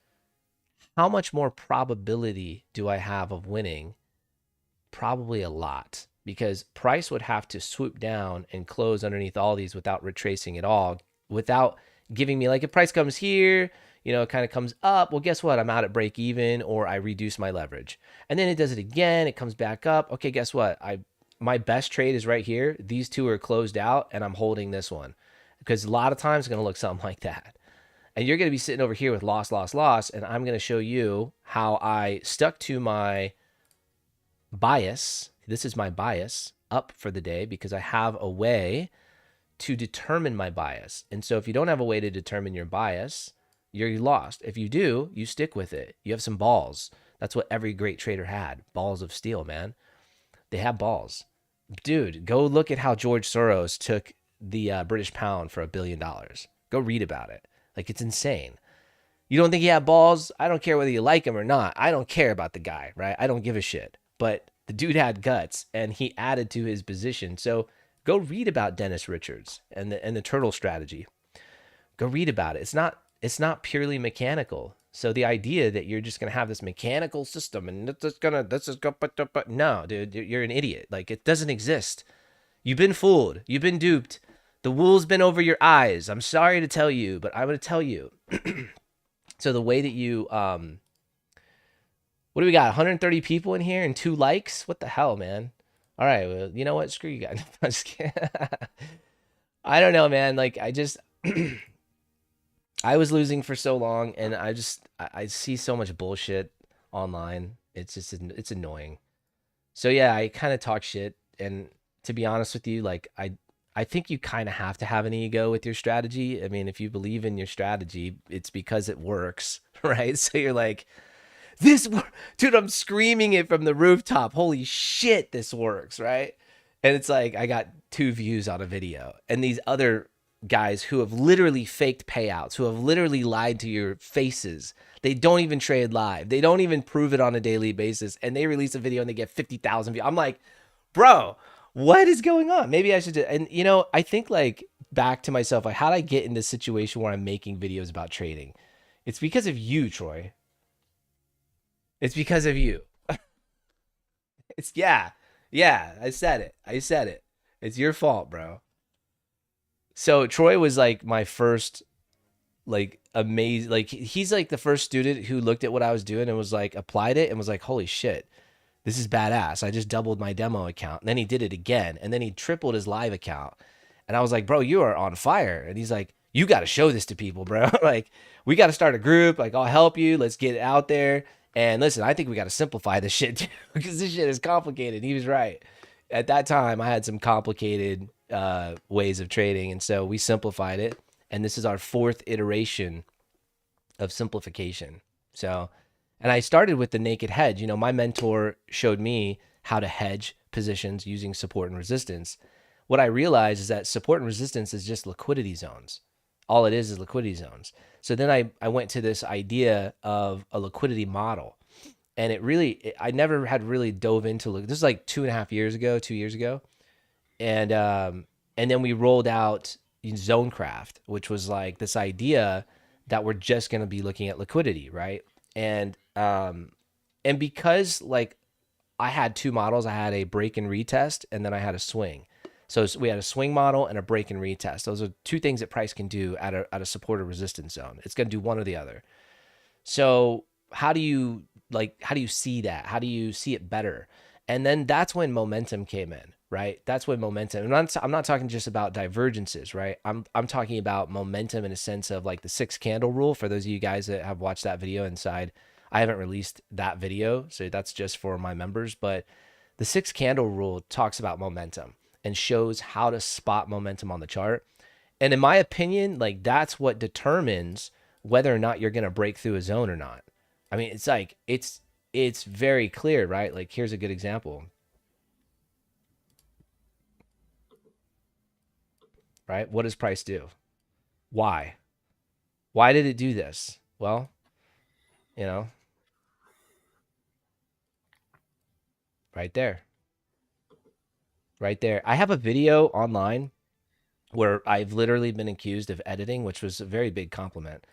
how much more probability do I have of winning? Probably a lot, because price would have to swoop down and close underneath all these without retracing at all, without giving me, like, if price comes here, it kind of comes up. Well, guess what? I'm out at break even, or I reduce my leverage. And then it does it again. It comes back up. Okay, guess what? My best trade is right here. These two are closed out, and I'm holding this one because a lot of times it's going to look something like that. And you're going to be sitting over here with loss, loss, loss. And I'm going to show you how I stuck to my bias. This is my bias up for the day because I have a way to determine my bias. And so if you don't have a way to determine your bias, you're lost. If you do, you stick with it. You have some balls. That's what every great trader had. Balls of steel, man. They have balls. Dude, go look at how George Soros took the British pound for $1 billion. Go read about it. Like, it's insane. You don't think he had balls? I don't care whether you like him or not. I don't care about the guy, right? I don't give a shit. But the dude had guts, and he added to his position. So go read about Dennis Richards and the turtle strategy. Go read about it. It's not purely mechanical. So the idea that you're just going to have this mechanical system and no, dude, you're an idiot. Like, it doesn't exist. You've been fooled. You've been duped. The wool's been over your eyes. I'm sorry to tell you, but I'm going to tell you. So the way that you, what do we got? 130 people in here and 2 likes? What the hell, man? All right. Well, you know what? Screw you guys. I'm just kidding. I don't know, man. Like, I was losing for so long, and I see so much bullshit online. It's annoying. So yeah, I kind of talk shit, and to be honest with you, like, I think you kind of have to have an ego with your strategy. I mean, if you believe in your strategy, it's because it works, right? So you're like, dude, I'm screaming it from the rooftop. Holy shit, this works, right? And it's like, I got 2 views on a video, and these other guys who have literally faked payouts, who have literally lied to your faces. They don't even trade live. They don't even prove it on a daily basis. And they release a video and they get 50,000 views. I'm like, bro, what is going on? Maybe I should do, and you know, I think like back to myself, like how did I get in this situation where I'm making videos about trading? It's because of you, Troy. It's because of you. It's yeah, I said it. It's your fault, bro. So Troy was like my first like amazing, like he's like the first student who looked at what I was doing and was like applied it and was like, holy shit, this is badass. I just doubled my demo account. And then he did it again. And then he tripled his live account. And I was like, bro, you are on fire. And he's like, you got to show this to people, bro. Like, we got to start a group. Like, I'll help you. Let's get it out there. And listen, I think we got to simplify this shit too, because this shit is complicated. He was right. At that time, I had some complicated ways of trading. And so we simplified it. And this is our fourth iteration of simplification. So, and I started with the naked hedge. You know, my mentor showed me how to hedge positions using support and resistance. What I realized is that support and resistance is just liquidity zones. All it is liquidity zones. So then I went to this idea of a liquidity model. And it really, I never had really dove into, this is like 2.5 years ago, 2 years ago. And then we rolled out Zonecraft, which was like this idea that we're just going to be looking at liquidity, right? And because like I had two models, I had a break and retest, and then I had a swing. So we had a swing model and a break and retest. Those are two things that price can do at a support or resistance zone. It's going to do one or the other. So how do you see that? How do you see it better? And then that's when momentum came in, right? That's when momentum, and I'm not talking just about divergences, right? I'm talking about momentum in a sense of like the 6 candle rule. For those of you guys that have watched that video inside, I haven't released that video, so that's just for my members. But the 6 candle rule talks about momentum and shows how to spot momentum on the chart. And in my opinion, like that's what determines whether or not you're going to break through a zone or not. I mean, it's like, it's very clear, right? Like here's a good example, right? What does price do? Why did it do this? Well, you know, right there. Right there. I have a video online where I've literally been accused of editing, which was a very big compliment.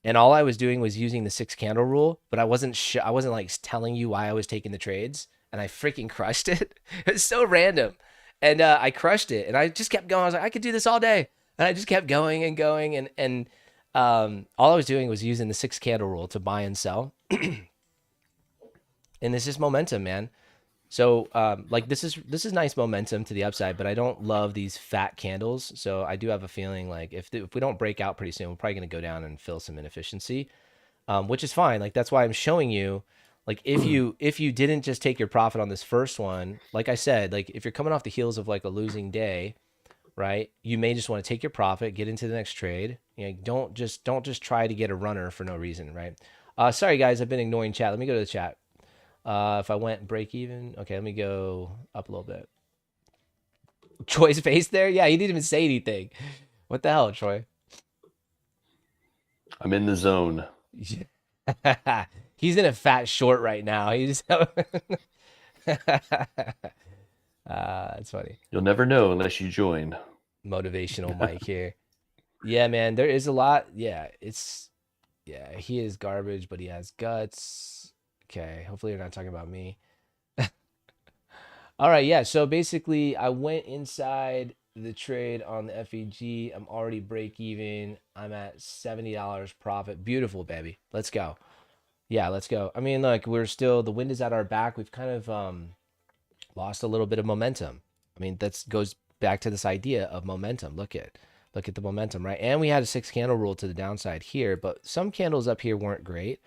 And all I was doing was using the 6 candle rule, but I wasn't like telling you why I was taking the trades, and I freaking crushed it. It was so random. And I crushed it, and I just kept going. I was like, I could do this all day. And I just kept going and going, and all I was doing was using the 6 candle rule to buy and sell. And it's just momentum, man. So like this is nice momentum to the upside, but I don't love these fat candles. So I do have a feeling like if we don't break out pretty soon, we're probably going to go down and fill some inefficiency, which is fine. Like that's why I'm showing you, like if you didn't just take your profit on this first one, like I said, like if you're coming off the heels of like a losing day, right? You may just want to take your profit, get into the next trade. You know, don't just try to get a runner for no reason, right? Sorry guys, I've been ignoring chat. Let me go to the chat. If I went break even, okay, let me go up a little bit. Troy's face there? Yeah, he didn't even say anything. What the hell, Troy? I'm in the zone. He's in a fat short right now. He's that's funny. You'll never know unless you join. Motivational Mike here. Yeah, man, there is a lot. Yeah, he is garbage, but he has guts. Okay, hopefully you're not talking about me. All right, yeah, so basically I went inside the trade on the FEG. I'm already break even. I'm at $70 profit. Beautiful, baby. Let's go. Yeah, let's go. I mean, look, the wind is at our back. We've kind of lost a little bit of momentum. I mean, that goes back to this idea of momentum. Look at the momentum, right? And we had a 6 candle rule to the downside here, but some candles up here weren't great.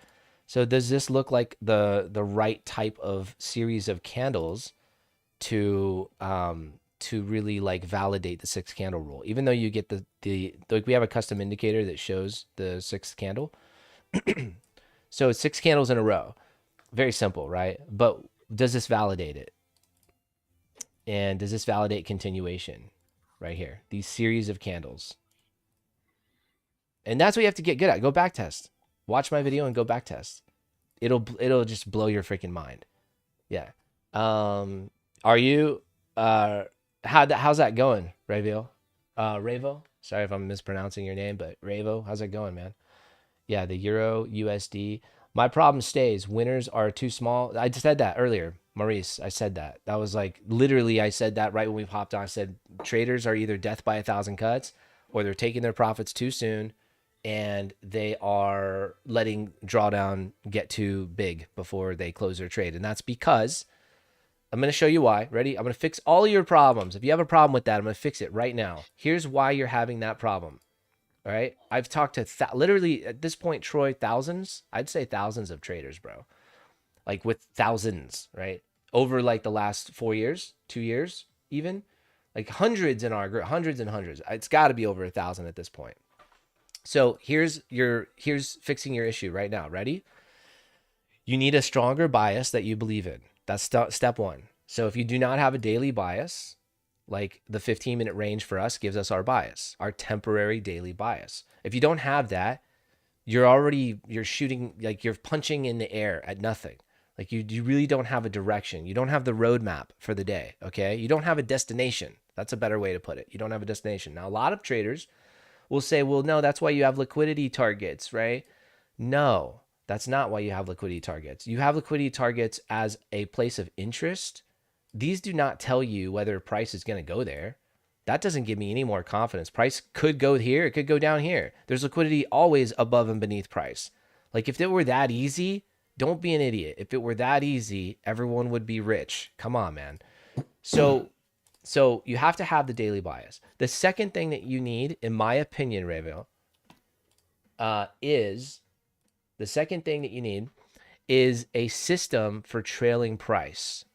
So does this look like the right type of series of candles to really like validate the 6 candle rule? Even though you get like we have a custom indicator that shows the 6th candle. So it's 6 candles in a row. Very simple, right? But does this validate it? And does this validate continuation right here? These series of candles. And that's what you have to get good at. Go back test. Watch my video and go back test. It'll just blow your freaking mind. Yeah. Are you how's that going, Ravo? Ravo? Sorry if I'm mispronouncing your name, but Ravo, how's it going, man? Yeah, the Euro USD. My problem stays. Winners are too small. I just said that earlier, Maurice. I said that. That was like literally I said that right when we popped on. I said traders are either death by 1,000 cuts or they're taking their profits too soon and they are letting drawdown get too big before they close their trade. And that's because I'm going to show you why. Ready? I'm going to fix all of your problems. If you have a problem with that, I'm going to fix it right now. Here's why you're having that problem. All right. I've talked to literally at this point, Troy, thousands. I'd say thousands of traders, bro. Like with thousands, right? Over like the last 4 years, 2 years, even like hundreds in our group, hundreds and hundreds. It's got to be over 1,000 at this point. So here's fixing your issue right now. Ready? You need a stronger bias that you believe in. That's step one. So if you do not have a daily bias, like the 15-minute range for us gives us our bias, our temporary daily bias. If you don't have that, you're shooting, like you're punching in the air at nothing. Like you really don't have a direction. You don't have the roadmap for the day, okay? You don't have a destination. That's a better way to put it. You don't have a destination. Now, a lot of traders will say, well, no, that's why you have liquidity targets, right? No, that's not why you have liquidity targets. You have liquidity targets as a place of interest. These do not tell you whether price is going to go there. That doesn't give me any more confidence. Price could go here. It could go down here. There's liquidity always above and beneath price. Like if it were that easy, don't be an idiot. If it were that easy, everyone would be rich. Come on, man. So you have to have the daily bias. The second thing that you need, in my opinion, Ravo, is a system for trailing price.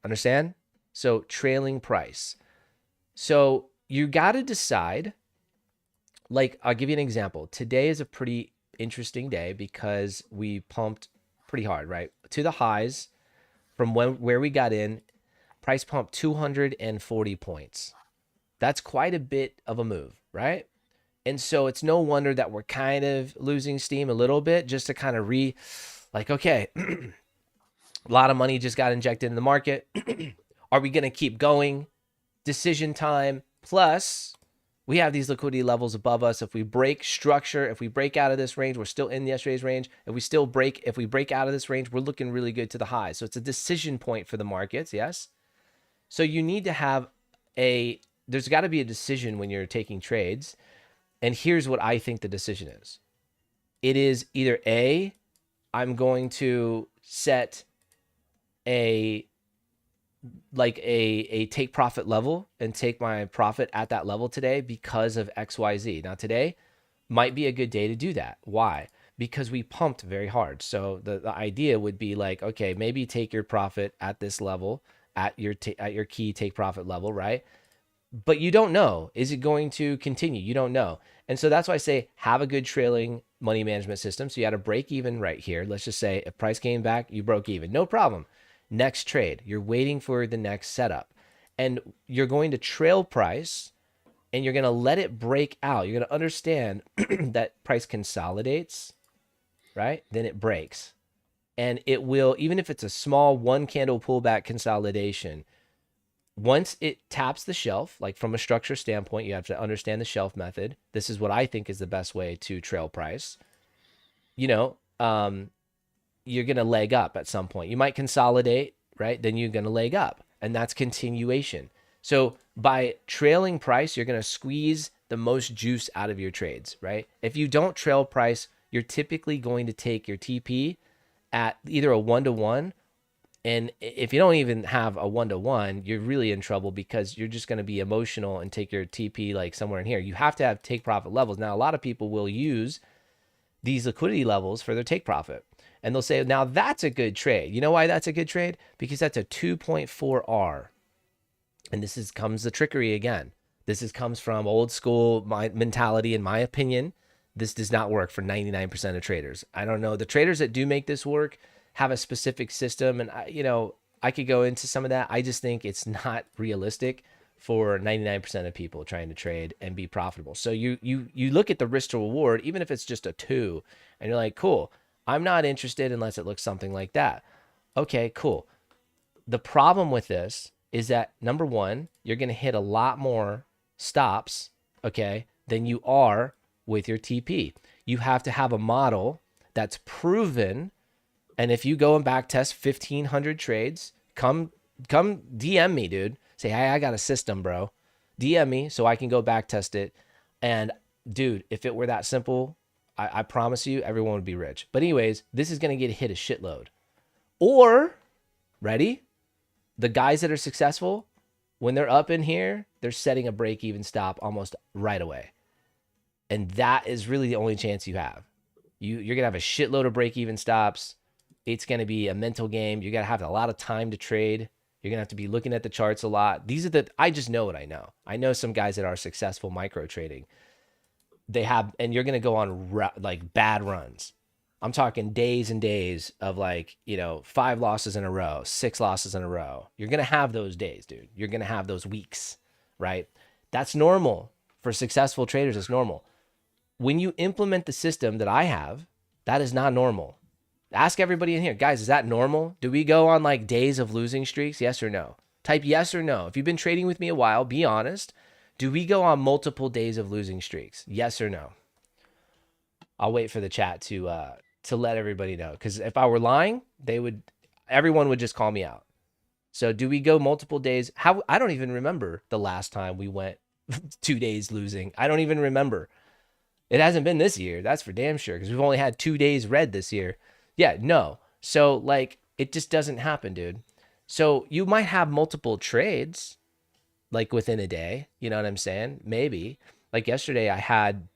Understand? So trailing price. So you got to decide, like, I'll give you an example. Today is a pretty interesting day because we pumped pretty hard, right? To the highs from where we got in, price pumped 240 points. That's quite a bit of a move, right? And so it's no wonder that we're kind of losing steam a little bit just to kind of okay, a lot of money just got injected in the market. Are we going to keep going? Decision time. Plus, we have these liquidity levels above us. If we break structure, if we break out of this range, we're still in yesterday's range. If we break out of this range, we're looking really good to the highs. So it's a decision point for the markets, yes? So you need to have there's got to be a decision when you're taking trades. And here's what I think the decision is. It is either A, I'm going to set a take profit level and take my profit at that level today because of XYZ. Now today might be a good day to do that. Why? Because we pumped very hard. So the idea would be like, okay, maybe take your profit at this level, at your key take profit level, right? But you don't know. Is it going to continue? You don't know. And so that's why I say have a good trailing money management system. So you had to break even right here. Let's just say if price came back, you broke even. No problem. Next trade. You're waiting for the next setup. And you're going to trail price and you're going to let it break out. You're going to understand that price consolidates, right? Then it breaks. And it will, even if it's a small one candle pullback consolidation, once it taps the shelf, like from a structure standpoint, you have to understand the shelf method. This is what I think is the best way to trail price. You're going to leg up at some point. You might consolidate, right? Then you're going to leg up, and that's continuation. So by trailing price, you're going to squeeze the most juice out of your trades, right? If you don't trail price, you're typically going to take your TP at either a 1-to-1. And if you don't even have a 1-to-1, you're really in trouble because you're just going to be emotional and take your TP like somewhere in here. You have to have take profit levels. Now, a lot of people will use these liquidity levels for their take profit. And they'll say, now that's a good trade. You know why that's a good trade? Because that's a 2.4 R. And comes the trickery again. Comes from old school mentality, in my opinion. This does not work for 99% of traders. I don't know. The traders that do make this work have a specific system. And I could go into some of that. I just think it's not realistic for 99% of people trying to trade and be profitable. So you look at the risk to reward, even if it's just a 2, and you're like, cool, I'm not interested unless it looks something like that. Okay, cool. The problem with this is that, number one, you're going to hit a lot more stops, okay, than you are with your TP. You have to have a model that's proven. And if you go and back test 1,500 trades, come DM me, dude. Say, hey, I got a system, bro. DM me so I can go back test it. And dude, if it were that simple, I promise you everyone would be rich. But anyways, this is going to get hit a shitload. Or, ready? The guys that are successful, when they're up in here, they're setting a break-even stop almost right away. And that is really the only chance you have. You're going to have a shitload of break-even stops. It's going to be a mental game. You're going to have a lot of time to trade. You're going to have to be looking at the charts a lot. I just know what I know. I know some guys that are successful micro trading. And you're going to go on like bad runs. I'm talking days and days of 5 losses in a row, 6 losses in a row. You're going to have those days, dude. You're going to have those weeks, right? That's normal. For successful traders, it's normal. When you implement the system that I have, that is not normal. Ask everybody in here, guys, is that normal? Do we go on like days of losing streaks? Yes or no? Type yes or no. If you've been trading with me a while, be honest. Do we go on multiple days of losing streaks? Yes or no? I'll wait for the chat to let everybody know. Because if I were lying, everyone would just call me out. So do we go multiple days? I don't even remember the last time we went 2 days losing. I don't even remember. It hasn't been this year. That's for damn sure. Because we've only had 2 days red this year. Yeah, no. So it just doesn't happen, dude. So you might have multiple trades within a day. You know what I'm saying? Maybe. Like yesterday, I had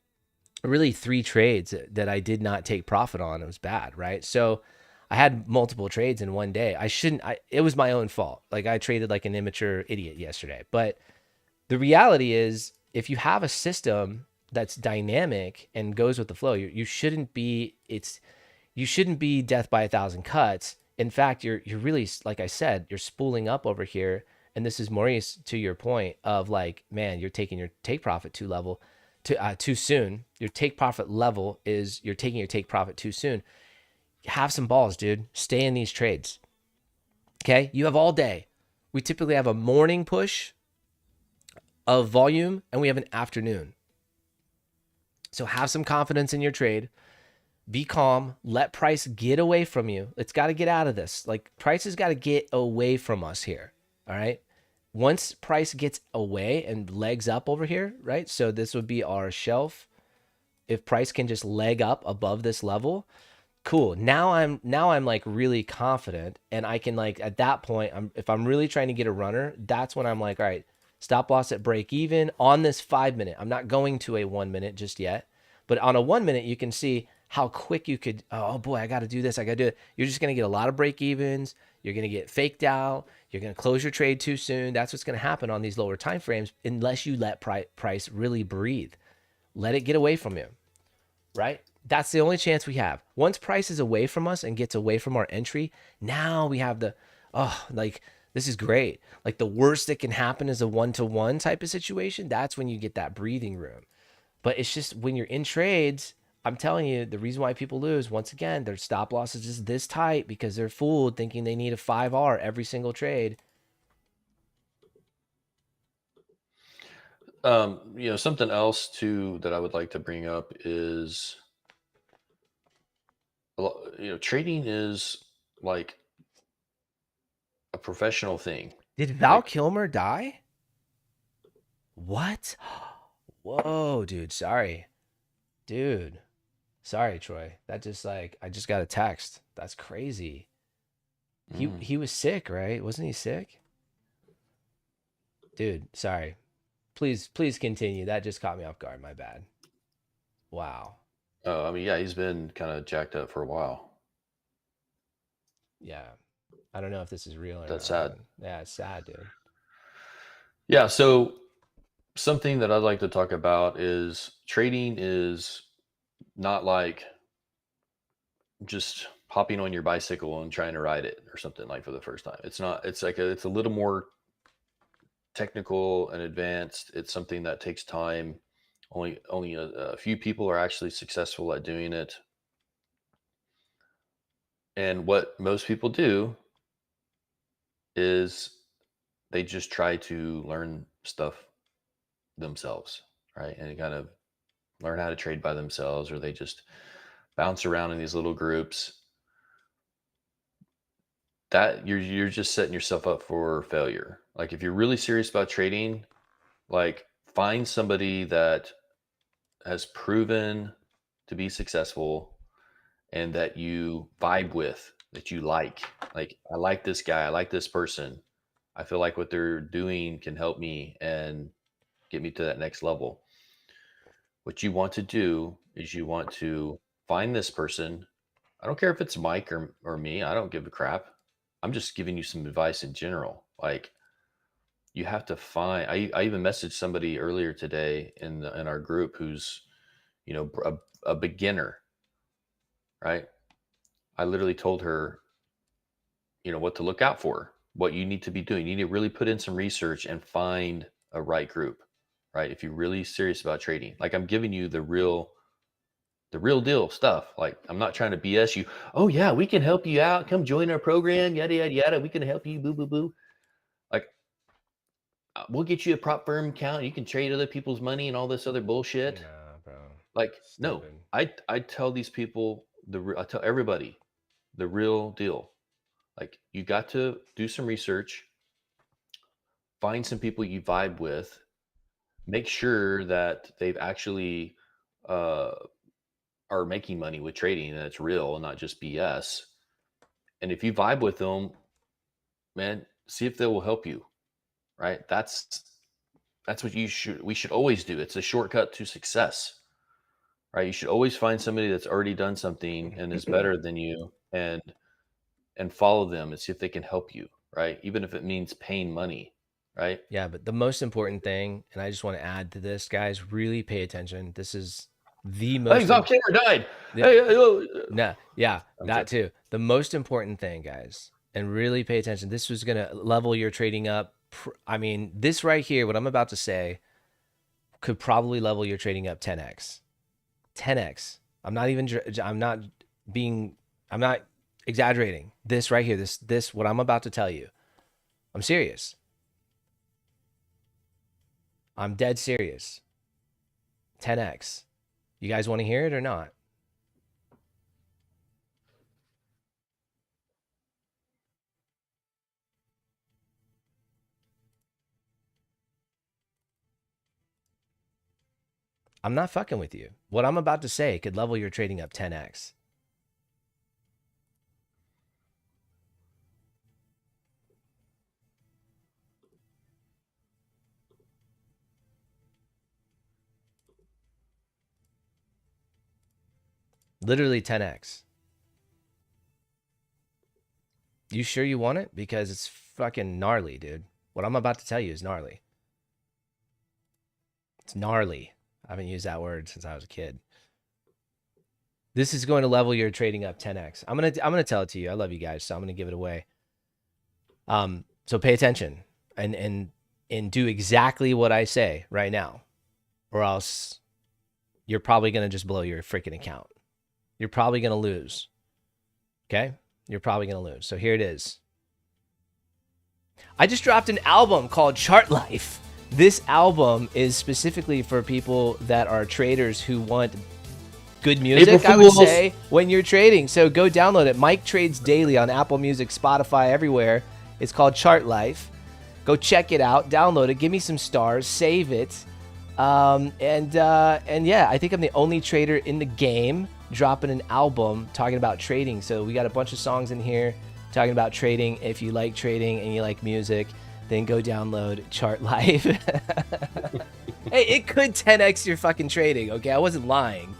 really 3 trades that I did not take profit on. It was bad, right? So I had multiple trades in one day. It was my own fault. I traded like an immature idiot yesterday. But the reality is, if you have a system that's dynamic and goes with the flow, you shouldn't be death by 1,000 cuts. In fact, you're really, like I said, you're spooling up over here. And this is, Maurice, to your point of man, you're taking your take profit too soon. Your take profit level is you're taking your take profit too soon. Have some balls, dude. Stay in these trades. Okay? You have all day. We typically have a morning push of volume and we have an afternoon. So have some confidence in your trade. Be calm. Let price get away from you. It's got to get out of this. Price has got to get away from us here. All right? Once price gets away and legs up over here, right? So this would be our shelf. If price can just leg up above this level, cool. Now I'm really confident, and I can at that point, if I'm really trying to get a runner, that's when I'm all right, stop loss at break even on this 5 minute. I'm not going to a 1 minute just yet, but on a 1 minute, you can see how quick you could, oh boy, I got to do this. I got to do it. You're just going to get a lot of break evens. You're going to get faked out. You're going to close your trade too soon. That's what's going to happen on these lower time frames unless you let price really breathe. Let it get away from you, right? That's the only chance we have. Once price is away from us and gets away from our entry, now we have this is great. The worst that can happen is a 1-to-1 type of situation. That's when you get that breathing room. But it's just when you're in trades, I'm telling you, the reason why people lose, once again, their stop loss is just this tight because they're fooled thinking they need a 5R every single trade. Something else too that I would like to bring up is, trading is like a professional thing. Did Val Kilmer die? What? Whoa, dude. Sorry. Dude. Sorry, Troy. That just I just got a text. That's crazy. He was sick, right? Wasn't he sick? Dude, sorry. Please continue. That just caught me off guard. My bad. Wow. Oh, yeah, he's been kind of jacked up for a while. Yeah. I don't know if this is real or not. That's sad. Yeah, it's sad, dude. Yeah, so something that I'd like to talk about is trading is not like just hopping on your bicycle and trying to ride it or something for the first time. It's not, it's a little more technical and advanced. It's something that takes time. Only a few people are actually successful at doing it. And what most people do is they just try to learn stuff themselves, right? And kind of learn how to trade by themselves, or they just bounce around in these little groups. That you're just setting yourself up for failure. Like if you're really serious about trading, like find somebody that has proven to be successful and that you vibe with, that you like. Like, I like this guy, I like this person. I feel like what they're doing can help me and get me to that next level. What you want to do is you want to find this person. I don't care if it's Mike or me, I don't give a crap. I'm just giving you some advice in general. Like, you have to find, I even messaged somebody earlier today in our group who's, a beginner, right? I literally told her, what to look out for, what you need to be doing. You need to really put in some research and find a right group, right? If you're really serious about trading, like I'm giving you the real deal stuff. Like, I'm not trying to BS you. Oh yeah, we can help you out. Come join our program. Yada, yada, yada. We can help you. Boo, boo, boo. Like, we'll get you a prop firm account. You can trade other people's money and all this other bullshit. Nah, bro. Like, no, I tell these people I tell everybody the real deal. Like, you got to do some research, find some people you vibe with, make sure that they've actually are making money with trading and it's real and not just BS. And if you vibe with them, man, see if they will help you. Right? That's what we should always do. It's a shortcut to success. Right? You should always find somebody that's already done something and is better than you and follow them and see if they can help you, right? Even if it means paying money, right? Yeah, but the most important thing, and I just want to add to this, guys, really pay attention. This is the most. Hey, off camera died. No, yeah, that too. The most important thing, guys, and really pay attention. This was gonna level your trading up. I mean, this right here, what I'm about to say, could probably level your trading up 10x. 10x. I'm not exaggerating. This right here, this what I'm about to tell you, I'm serious. I'm dead serious. 10x. You guys want to hear it or not? I'm not fucking with you. What I'm about to say could level your trading up 10x. Literally 10x. You sure you want it? Because it's fucking gnarly, dude. What I'm about to tell you is gnarly. It's gnarly. I haven't used that word since I was a kid. This is going to level your trading up 10x. I'm gonna tell it to you. I love you guys, so I'm gonna give it away. So pay attention and do exactly what I say right now, or else you're probably gonna just blow your freaking account. You're probably gonna lose. Okay? You're probably gonna lose. So here it is. I just dropped an album called Chart Life. This album is specifically for people that are traders who want good music, I would say, when you're trading. So go download it. Mike trades daily on Apple Music, Spotify, everywhere. It's called Chart Life. Go check it out. Download it. Give me some stars. Save it. And yeah, I think I'm the only trader in the game dropping an album talking about trading. So we got a bunch of songs in here talking about trading. If you like trading and you like music, then go download Chart Life. Hey, it could 10x your fucking trading, okay? I wasn't lying.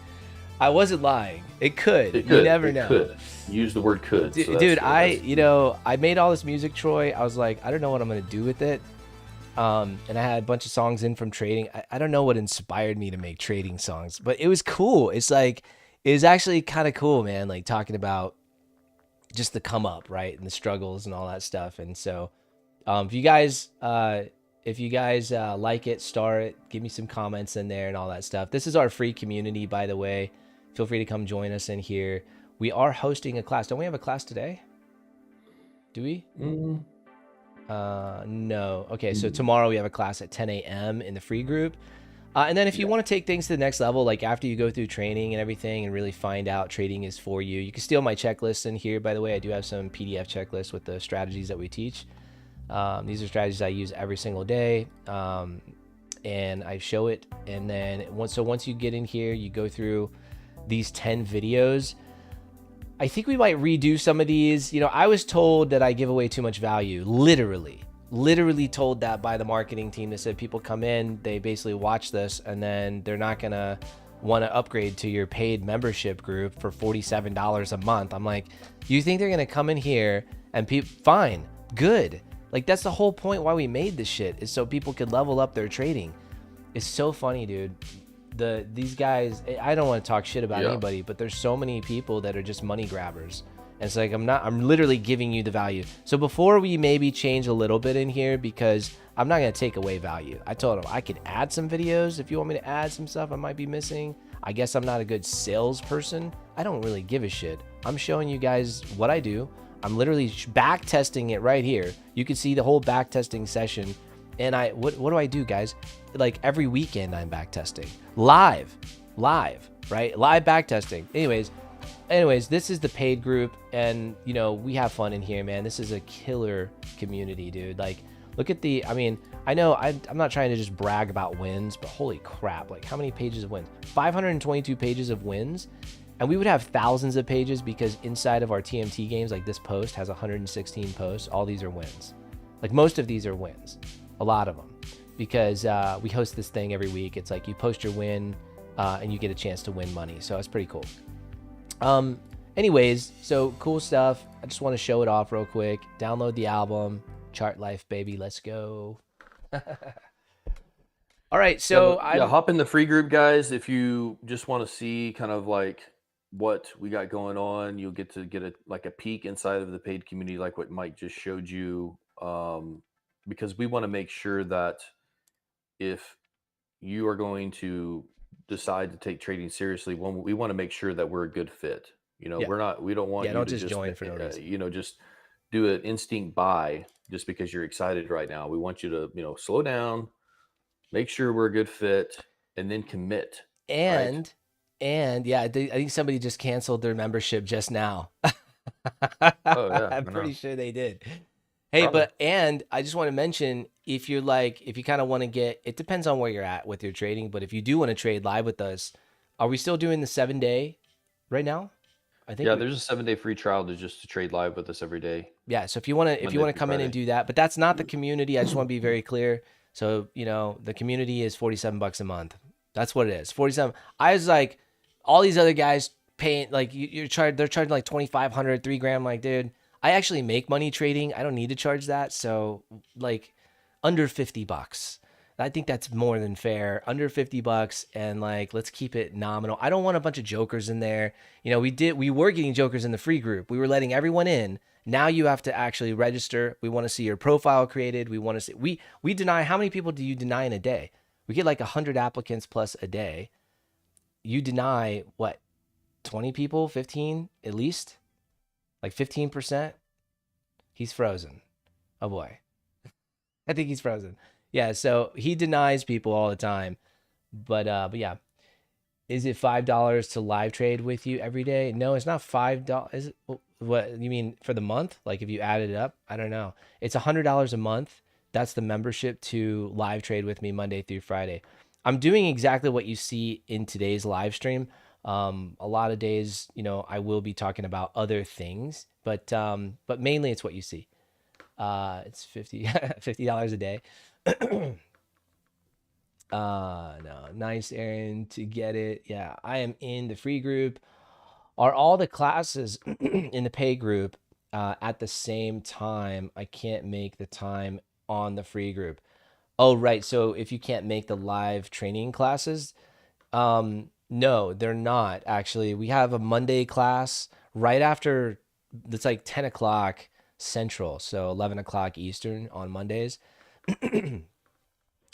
It could. You never know. Could. Use the word could. Dude, I made all this music, Troy. I was like, I don't know what I'm going to do with it. And I had a bunch of songs in from trading. I don't know what inspired me to make trading songs, but it was cool. It's like, it was actually kind of cool, man. Like talking about just the come up, right? And the struggles and all that stuff. And so, if you guys, If you guys like it, star it, give me some comments in there and all that stuff. This is our free community, by the way. Feel free to come join us in here. We are hosting a class. Don't we have a class today? Do we? No. Okay, so tomorrow we have a class at 10 a.m. in the free group. And then if you want to take things to the next level, like after you go through training and everything and really find out trading is for you, you can steal my checklist in here. By the way, I do have some PDF checklists with the strategies that we teach. These are strategies I use every single day, and I show it. And then once you get in here, you go through these 10 videos. I think we might redo some of these. You know, I was told that I give away too much value, literally told that by the marketing team. That said people come in, they basically watch this, and then they're not gonna want to upgrade to your paid membership group for $47 a month. I'm like, you think they're gonna come in here and fine, good. Like, that's the whole point why we made this shit, is so people could level up their trading. It's so funny, dude. These guys, I don't want to talk shit about anybody, but there's so many people that are just money grabbers. And it's like, I'm literally giving you the value. So before we maybe change a little bit in here, because I'm not going to take away value. I told them I could add some videos if you want me to add some stuff I might be missing. I guess I'm not a good salesperson. I don't really give a shit. I'm showing you guys what I do. I'm literally back testing it right here. You can see the whole back testing session. And what do I do, guys? Like every weekend I'm back testing. Live, right? Live back testing. Anyways, this is the paid group, and you know, we have fun in here, man. This is a killer community, dude. Like, look at I know I'm not trying to just brag about wins, but holy crap, like how many pages of wins? 522 pages of wins. And we would have thousands of pages because inside of our TMT games, like this post has 116 posts. All these are wins. Like most of these are wins, a lot of them, because we host this thing every week. It's like you post your win and you get a chance to win money. So it's pretty cool. Anyways, so cool stuff. I just want to show it off real quick. Download the album, Chart Life, baby. Let's go. All right. So hop in the free group, guys. If you just want to see kind of like what we got going on, you'll get to get a peek inside of the paid community, like what Mike just showed you. Because we want to make sure that if you are going to decide to take trading seriously, we want to make sure that we're a good fit. You know, we don't want you don't to just join for no reason. You know, just do an instinct buy just because you're excited right now. We want you to, you know, slow down, make sure we're a good fit, and then commit. And yeah, I think somebody just canceled their membership just now. I'm pretty sure they did. Hey, probably. And I just want to mention, if you kind of want to get, it depends on where you're at with your trading, but if you do want to trade live with us, are we still doing the 7-day right now? I think there's a 7-day free trial to trade live with us every day. Yeah, so if you want to come in and do that, but that's not the community. I just want to be very clear. So, you know, the community is $47 a month. That's what it is. 47. I was like, all these other guys paying, like they're charging like 2,500, $3,000. I'm like, dude, I actually make money trading. I don't need to charge that. So like under $50. I think that's more than fair. Under $50, and like, let's keep it nominal. I don't want a bunch of jokers in there. You know, we were getting jokers in the free group. We were letting everyone in. Now you have to actually register. We want to see your profile created. We want to see, we deny, how many people do you deny in a day? We get like 100 applicants plus a day. You deny what? 20 people, 15 at least? Like 15%? He's frozen. Oh boy. I think he's frozen. Yeah, so he denies people all the time. But yeah. Is it $5 to live trade with you every day? No, it's not $5. Is it, what you mean for the month? Like if you added it up? I don't know. It's $100 a month. That's the membership to live trade with me Monday through Friday. I'm doing exactly what you see in today's live stream. A lot of days, you know, I will be talking about other things, but mainly it's what you see. It's $50 a day. No, nice, Aaron, to get it. Yeah, I am in the free group. Are all the classes in the pay group at the same time? I can't make the time on the free group. Oh, right. So if you can't make the live training classes, no, they're not actually. We have a Monday class right after, it's like 10 o'clock Central, so 11 o'clock Eastern on Mondays.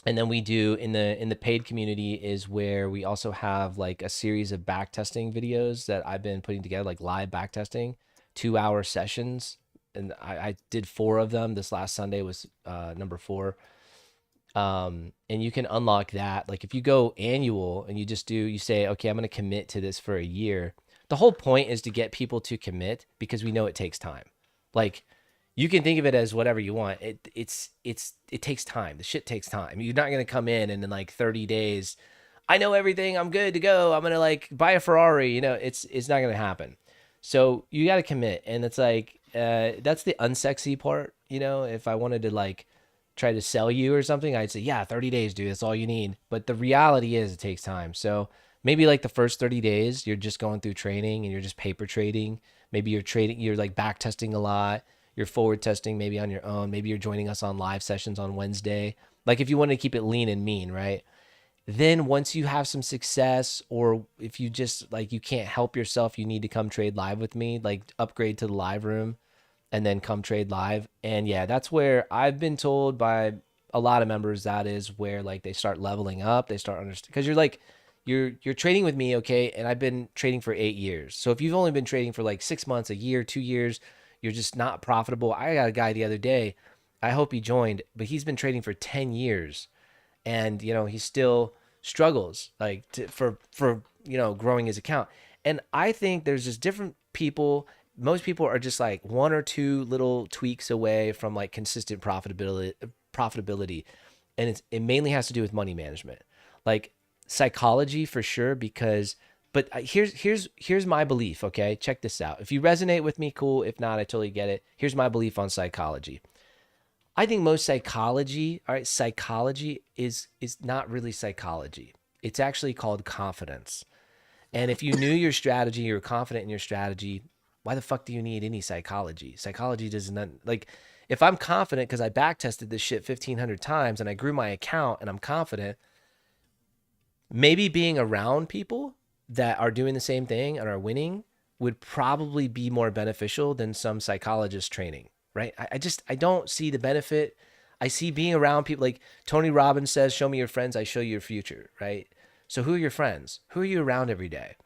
And then we do in the paid community is where we also have like a series of back testing videos that I've been putting together, like live back testing, 2-hour sessions. And I did 4 of them. This last Sunday was number 4. And you can unlock that. Like if you go annual and you say, okay, I'm going to commit to this for a year. The whole point is to get people to commit because we know it takes time. Like you can think of it as whatever you want. It takes time. The shit takes time. You're not going to come in and in like 30 days, I know everything. I'm good to go. I'm going to like buy a Ferrari. You know, it's not going to happen. So you got to commit. And it's like, that's the unsexy part. You know, if I wanted to like try to sell you or something, I'd say, yeah, 30 days, dude. That's all you need. But the reality is it takes time. So maybe like the first 30 days, you're just going through training and you're just paper trading. Maybe you're like back testing a lot. You're forward testing maybe on your own. Maybe you're joining us on live sessions on Wednesday. Like if you want to keep it lean and mean, right? Then once you have some success, or if you just like, you can't help yourself, you need to come trade live with me, like upgrade to the live room and then come trade live. And yeah, that's where I've been told by a lot of members, that is where like they start leveling up. They start understanding, because you're like, you're trading with me. Okay. And I've been trading for 8 years. So if you've only been trading for like 6 months, a year, 2 years, you're just not profitable. I got a guy the other day, I hope he joined, but he's been trading for 10 years and, you know, he still struggles like for, you know, growing his account. And I think there's just different people. Most people are just like 1 or 2 little tweaks away from like consistent profitability. And it mainly has to do with money management, like psychology for sure, because but here's my belief. Okay, check this out. If you resonate with me, cool. If not, I totally get it. Here's my belief on psychology. I think most psychology, all right, psychology is not really psychology. It's actually called confidence. And if you knew your strategy, you're confident in your strategy, why the fuck do you need any psychology? Psychology doesn't, like, if I'm confident because I back tested this shit 1,500 times and I grew my account and I'm confident, maybe being around people that are doing the same thing and are winning would probably be more beneficial than some psychologist training, right? I don't see the benefit. I see being around people, like Tony Robbins says, show me your friends, I show you your future, right? So who are your friends? Who are you around every day?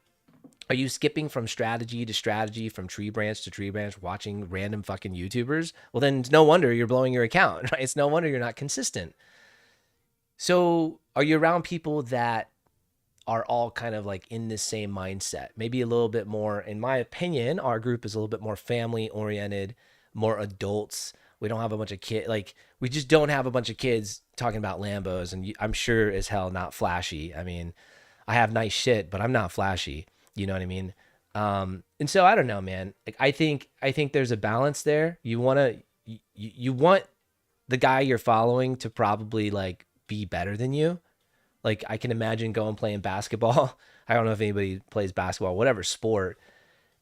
Are you skipping from strategy to strategy, from tree branch to tree branch, watching random fucking YouTubers? Well, then it's no wonder you're blowing your account, right? It's no wonder you're not consistent. So are you around people that are all kind of like in this same mindset? Maybe a little bit more, in my opinion, our group is a little bit more family oriented, more adults. We don't have a bunch of kids. Like we just don't have a bunch of kids talking about Lambos, and I'm sure as hell not flashy. I mean, I have nice shit, but I'm not flashy. You know what I mean? And so I don't know, man. Like I think there's a balance there. You want the guy you're following to probably like be better than you. Like I can imagine going playing basketball. I don't know if anybody plays basketball, whatever sport.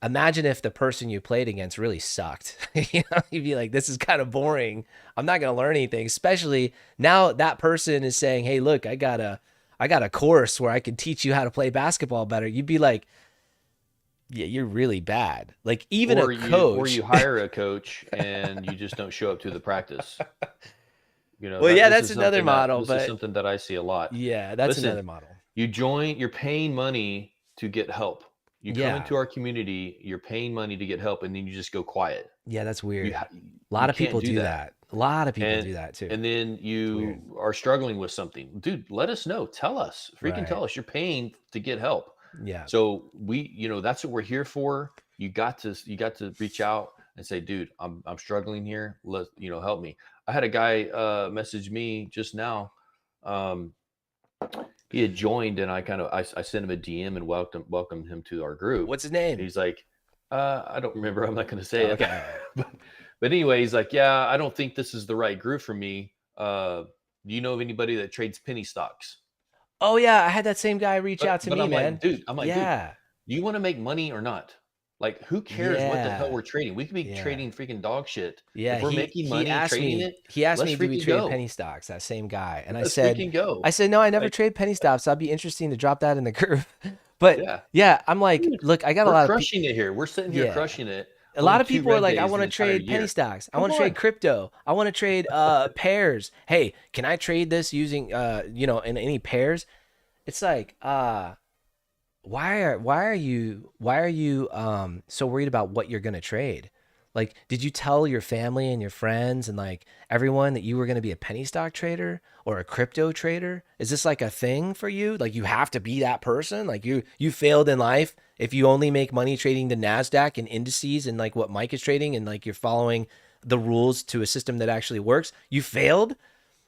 Imagine if the person you played against really sucked. You know, you'd be like, this is kind of boring. I'm not going to learn anything, especially now that person is saying, hey, look, I got a course where I can teach you how to play basketball better. You'd be like, yeah, you're really bad. Like even a coach. Or you hire a coach and you just don't show up to the practice. You know, well, yeah, that's another model. This but is something that I see a lot. Yeah, that's another model. You're paying money to get help. You come into our community, you're paying money to get help, and then you just go quiet. Yeah, that's weird. A lot of people do that. A lot of people do that too. And then you are struggling with something. Dude, let us know. Tell us. Freaking tell us. You're paying to get help. Yeah. So that's what we're here for. You got to reach out and say, dude, I'm struggling here. Help me. I had a guy message me just now. He had joined, and I sent him a DM and welcomed him to our group. What's his name? And he's like, I don't remember. I'm not going to say it. Okay. But anyway, he's like, yeah, I don't think this is the right group for me. Do you know of anybody that trades penny stocks? Oh yeah, I had that same guy reach out to me, I'm man. I'm like, dude, do you want to make money or not? Like, who cares what the hell we're trading? We could be trading freaking dog shit. Yeah, if we're making money trading it. He asked me, do we trade penny stocks? That same guy, and I said, go. No, I never trade penny stocks. That'd be interesting to drop that in the group. But yeah, I'm like, dude, look, I got a lot of crushing it here. We're sitting here crushing it. A lot Only of 2 people are red like, I days want to the entire trade penny year. stocks. I Come want to on. trade crypto. I want to trade pairs. Hey, can I trade this using in any pairs? It's like, why are you so worried about what you're gonna trade? Like, did you tell your family and your friends and like everyone that you were gonna be a penny stock trader or a crypto trader? Is this like a thing for you? Like, you have to be that person? Like, you failed in life if you only make money trading the Nasdaq and indices and like what Mike is trading, and like you're following the rules to a system that actually works? You failed?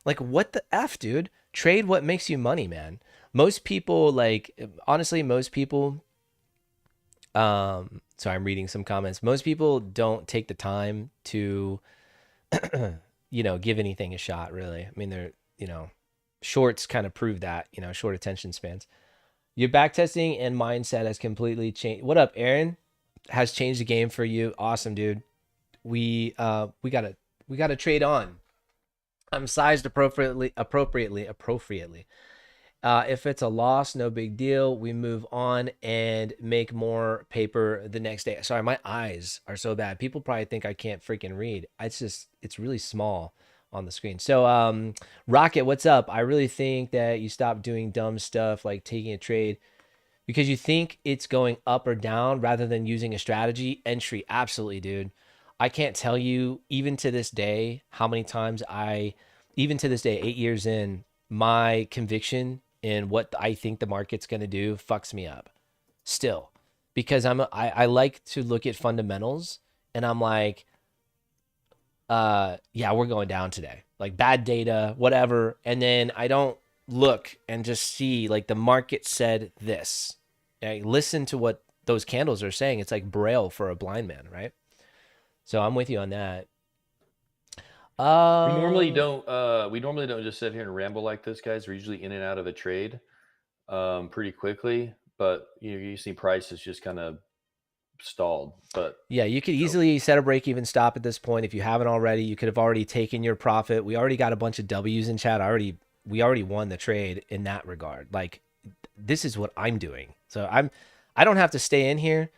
Like, what the F, dude? Trade what makes you money, man. Most people, like, honestly, most people, sorry, I'm reading some comments. Most people don't take the time to, give anything a shot, really. I mean, shorts kind of prove that, short attention spans. Your back testing and mindset has completely changed. What up, Aaron? Has changed the game for you. Awesome, dude. We gotta trade on. I'm sized appropriately. If it's a loss, no big deal. We move on and make more paper the next day. Sorry, my eyes are so bad. People probably think I can't freaking read. It's really small on the screen. So, Rocket, what's up? I really think that you stop doing dumb stuff like taking a trade because you think it's going up or down rather than using a strategy. Entry, absolutely, dude. I can't tell you, even to this day, how many times even to this day, 8 years in, my conviction in what I think the market's going to do fucks me up still, because I like to look at fundamentals and I'm like, yeah, we're going down today, like bad data, whatever. And then I don't look and just see like the market said this. I listen to what those candles are saying. It's like braille for a blind man, right? So I'm with you on that. We normally don't just sit here and ramble like this, guys. We're usually in and out of a trade pretty quickly, but you see prices just kind of stalled. But yeah, you could easily set a break even stop at this point if you haven't already. You could have already taken your profit. We already got a bunch of W's in chat. We already won the trade in that regard. Like, this is what I'm doing. So I don't have to stay in here.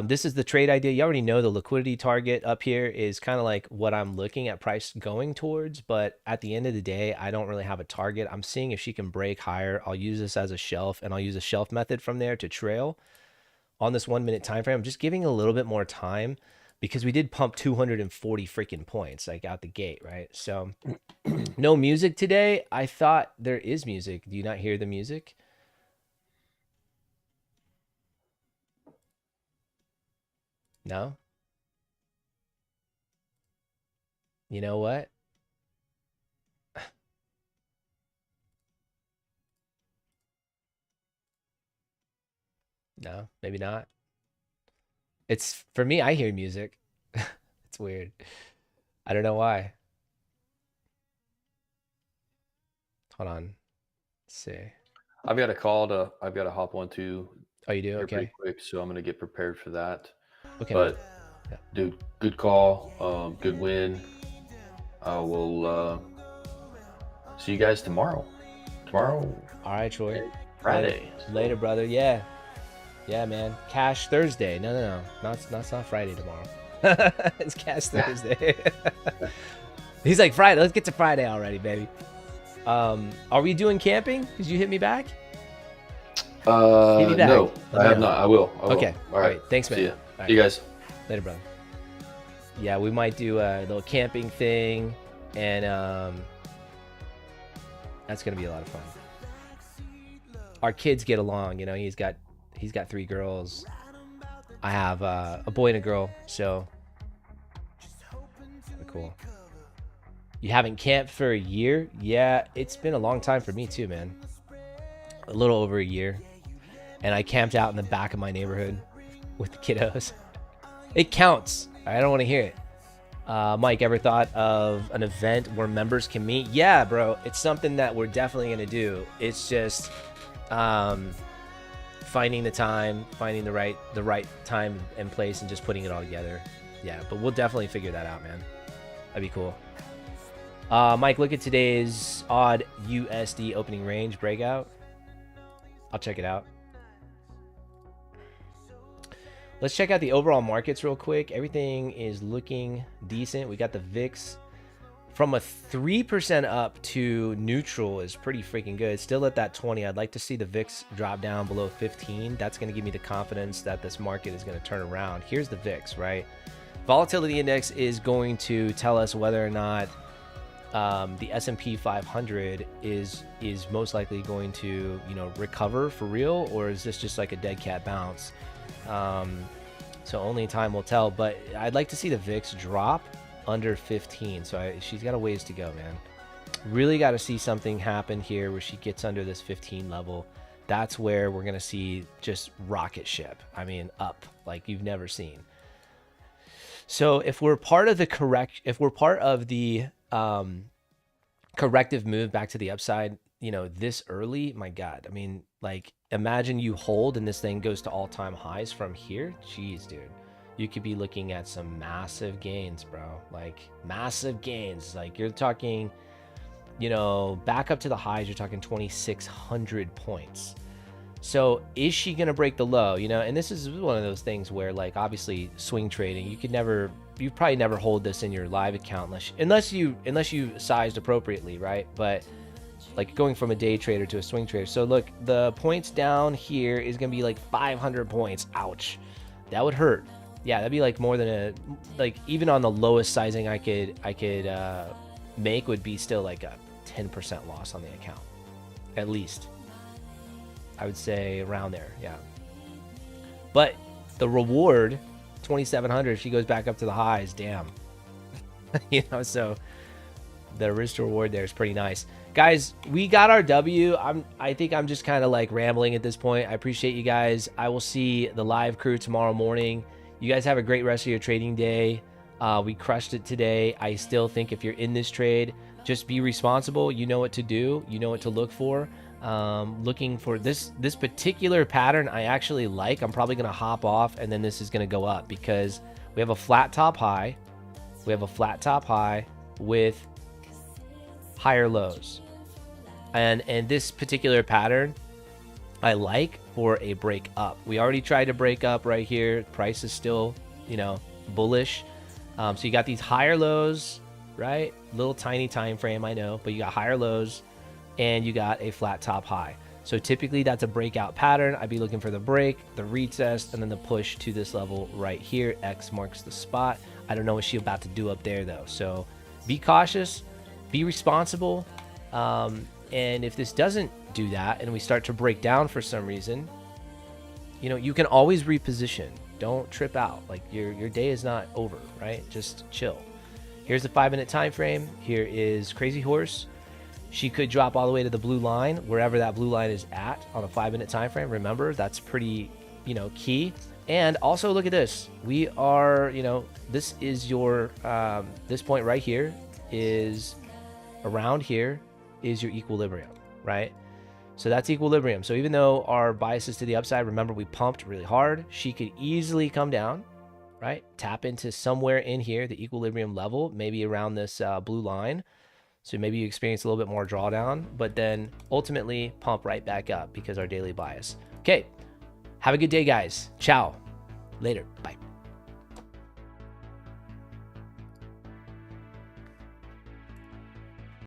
This is the trade idea. You already know the liquidity target up here is kind of like what I'm looking at price going towards. But at the end of the day, I don't really have a target. I'm seeing if she can break higher. I'll use this as a shelf, and I'll use a shelf method from there to trail on this 1 minute time frame. I'm just giving a little bit more time because we did pump 240 freaking points like out the gate, right? So no music today. I thought there is music. Do you not hear the music? No? You know what? No, maybe not. It's for me, I hear music. It's weird. I don't know why. Hold on. Let's see. I've got to hop on too. Oh, you do? Here Okay. pretty quick, so I'm gonna get prepared for that. Okay. But Yeah. dude, good call, good win. I will see you guys tomorrow. All right, Troy. Friday. Later, brother. Yeah. Yeah, man. Cash Thursday. No. It's not Friday tomorrow. It's Cash Thursday. He's like, Friday. Let's get to Friday already, baby. Are we doing camping? Because you hit me back? Hit me back. No, I have not. I will. Okay. All right. Thanks, man. See ya. Right. See you guys. Later, brother. Yeah, we might do a little camping thing, and that's gonna be a lot of fun. Our kids get along, he's got 3 girls. I have a boy and a girl, so cool. You haven't camped for a year? Yeah, it's been a long time for me too, man. A little over a year. And I camped out in the back of my neighborhood with the kiddos. It counts. I don't want to hear it. Mike, ever thought of an event where members can meet? Yeah, bro. It's something that we're definitely going to do. It's just finding the time, finding the right time and place, and just putting it all together. Yeah, but we'll definitely figure that out, man. That'd be cool. Mike, look at today's odd USD opening range breakout. I'll check it out. Let's check out the overall markets real quick. Everything is looking decent. We got the VIX from a 3% up to neutral is pretty freaking good. Still at that 20. I'd like to see the VIX drop down below 15. That's going to give me the confidence that this market is going to turn around. Here's the VIX, right? Volatility index is going to tell us whether or not the S&P 500 is most likely going to, you know, recover for real, or is this just like a dead cat bounce? So only time will tell, but I'd like to see the VIX drop under 15. So she's got a ways to go, man. Really got to see something happen here where she gets under this 15 level. That's where we're going to see just rocket ship. I mean, up like you've never seen. So if we're part of the corrective move back to the upside, you know, this early, my God, I mean, like, imagine you hold and this thing goes to all-time highs from here. Jeez, dude, you could be looking at some massive gains, bro. Like massive gains. Like you're talking, you know, back up to the highs, you're talking 2,600 points. So is she going to break the low? You know, and this is one of those things where, like, obviously swing trading, you probably never hold this in your live account unless you sized appropriately, right? But like going from a day trader to a swing trader. So look, the points down here is going to be like 500 points. Ouch. That would hurt. Yeah, that'd be like more than even on the lowest sizing I could make would be still like a 10% loss on the account. At least. I would say around there, yeah. But the reward, 2,700, if she goes back up to the highs, damn. You know, so the risk to reward there is pretty nice. Guys, we got our W. I think I'm just kind of like rambling at this point. I appreciate you guys. I will see the live crew tomorrow morning. You guys have a great rest of your trading day. We crushed it today. I still think if you're in this trade, just be responsible. You know what to do. You know what to look for. Looking for this particular pattern I actually like. I'm probably going to hop off and then this is going to go up because we have a flat top high. We have a flat top high with higher lows. And this particular pattern I like for a break up. We already tried to break up right here. Price is still, you know, bullish. So you got these higher lows, right? Little tiny time frame, I know, but you got higher lows and you got a flat top high. So typically that's a breakout pattern. I'd be looking for the break, the retest, and then the push to this level right here. X marks the spot. I don't know what she's about to do up there though. So be cautious, be responsible. And if this doesn't do that and we start to break down for some reason, you know, you can always reposition. Don't trip out. Like your day is not over, right? Just chill. Here's the 5-minute time frame. Here is Crazy Horse. She could drop all the way to the blue line, wherever that blue line is at on a 5-minute time frame. Remember, that's pretty, you know, key. And also look at this. We are, you know, this is your this point right here is around here is your equilibrium, right? So that's equilibrium. So even though our bias is to the upside, remember we pumped really hard. She could easily come down, right? Tap into somewhere in here, the equilibrium level, maybe around this blue line. So maybe you experience a little bit more drawdown, but then ultimately pump right back up because our daily bias. Okay. Have a good day, guys. Ciao. Later. Bye.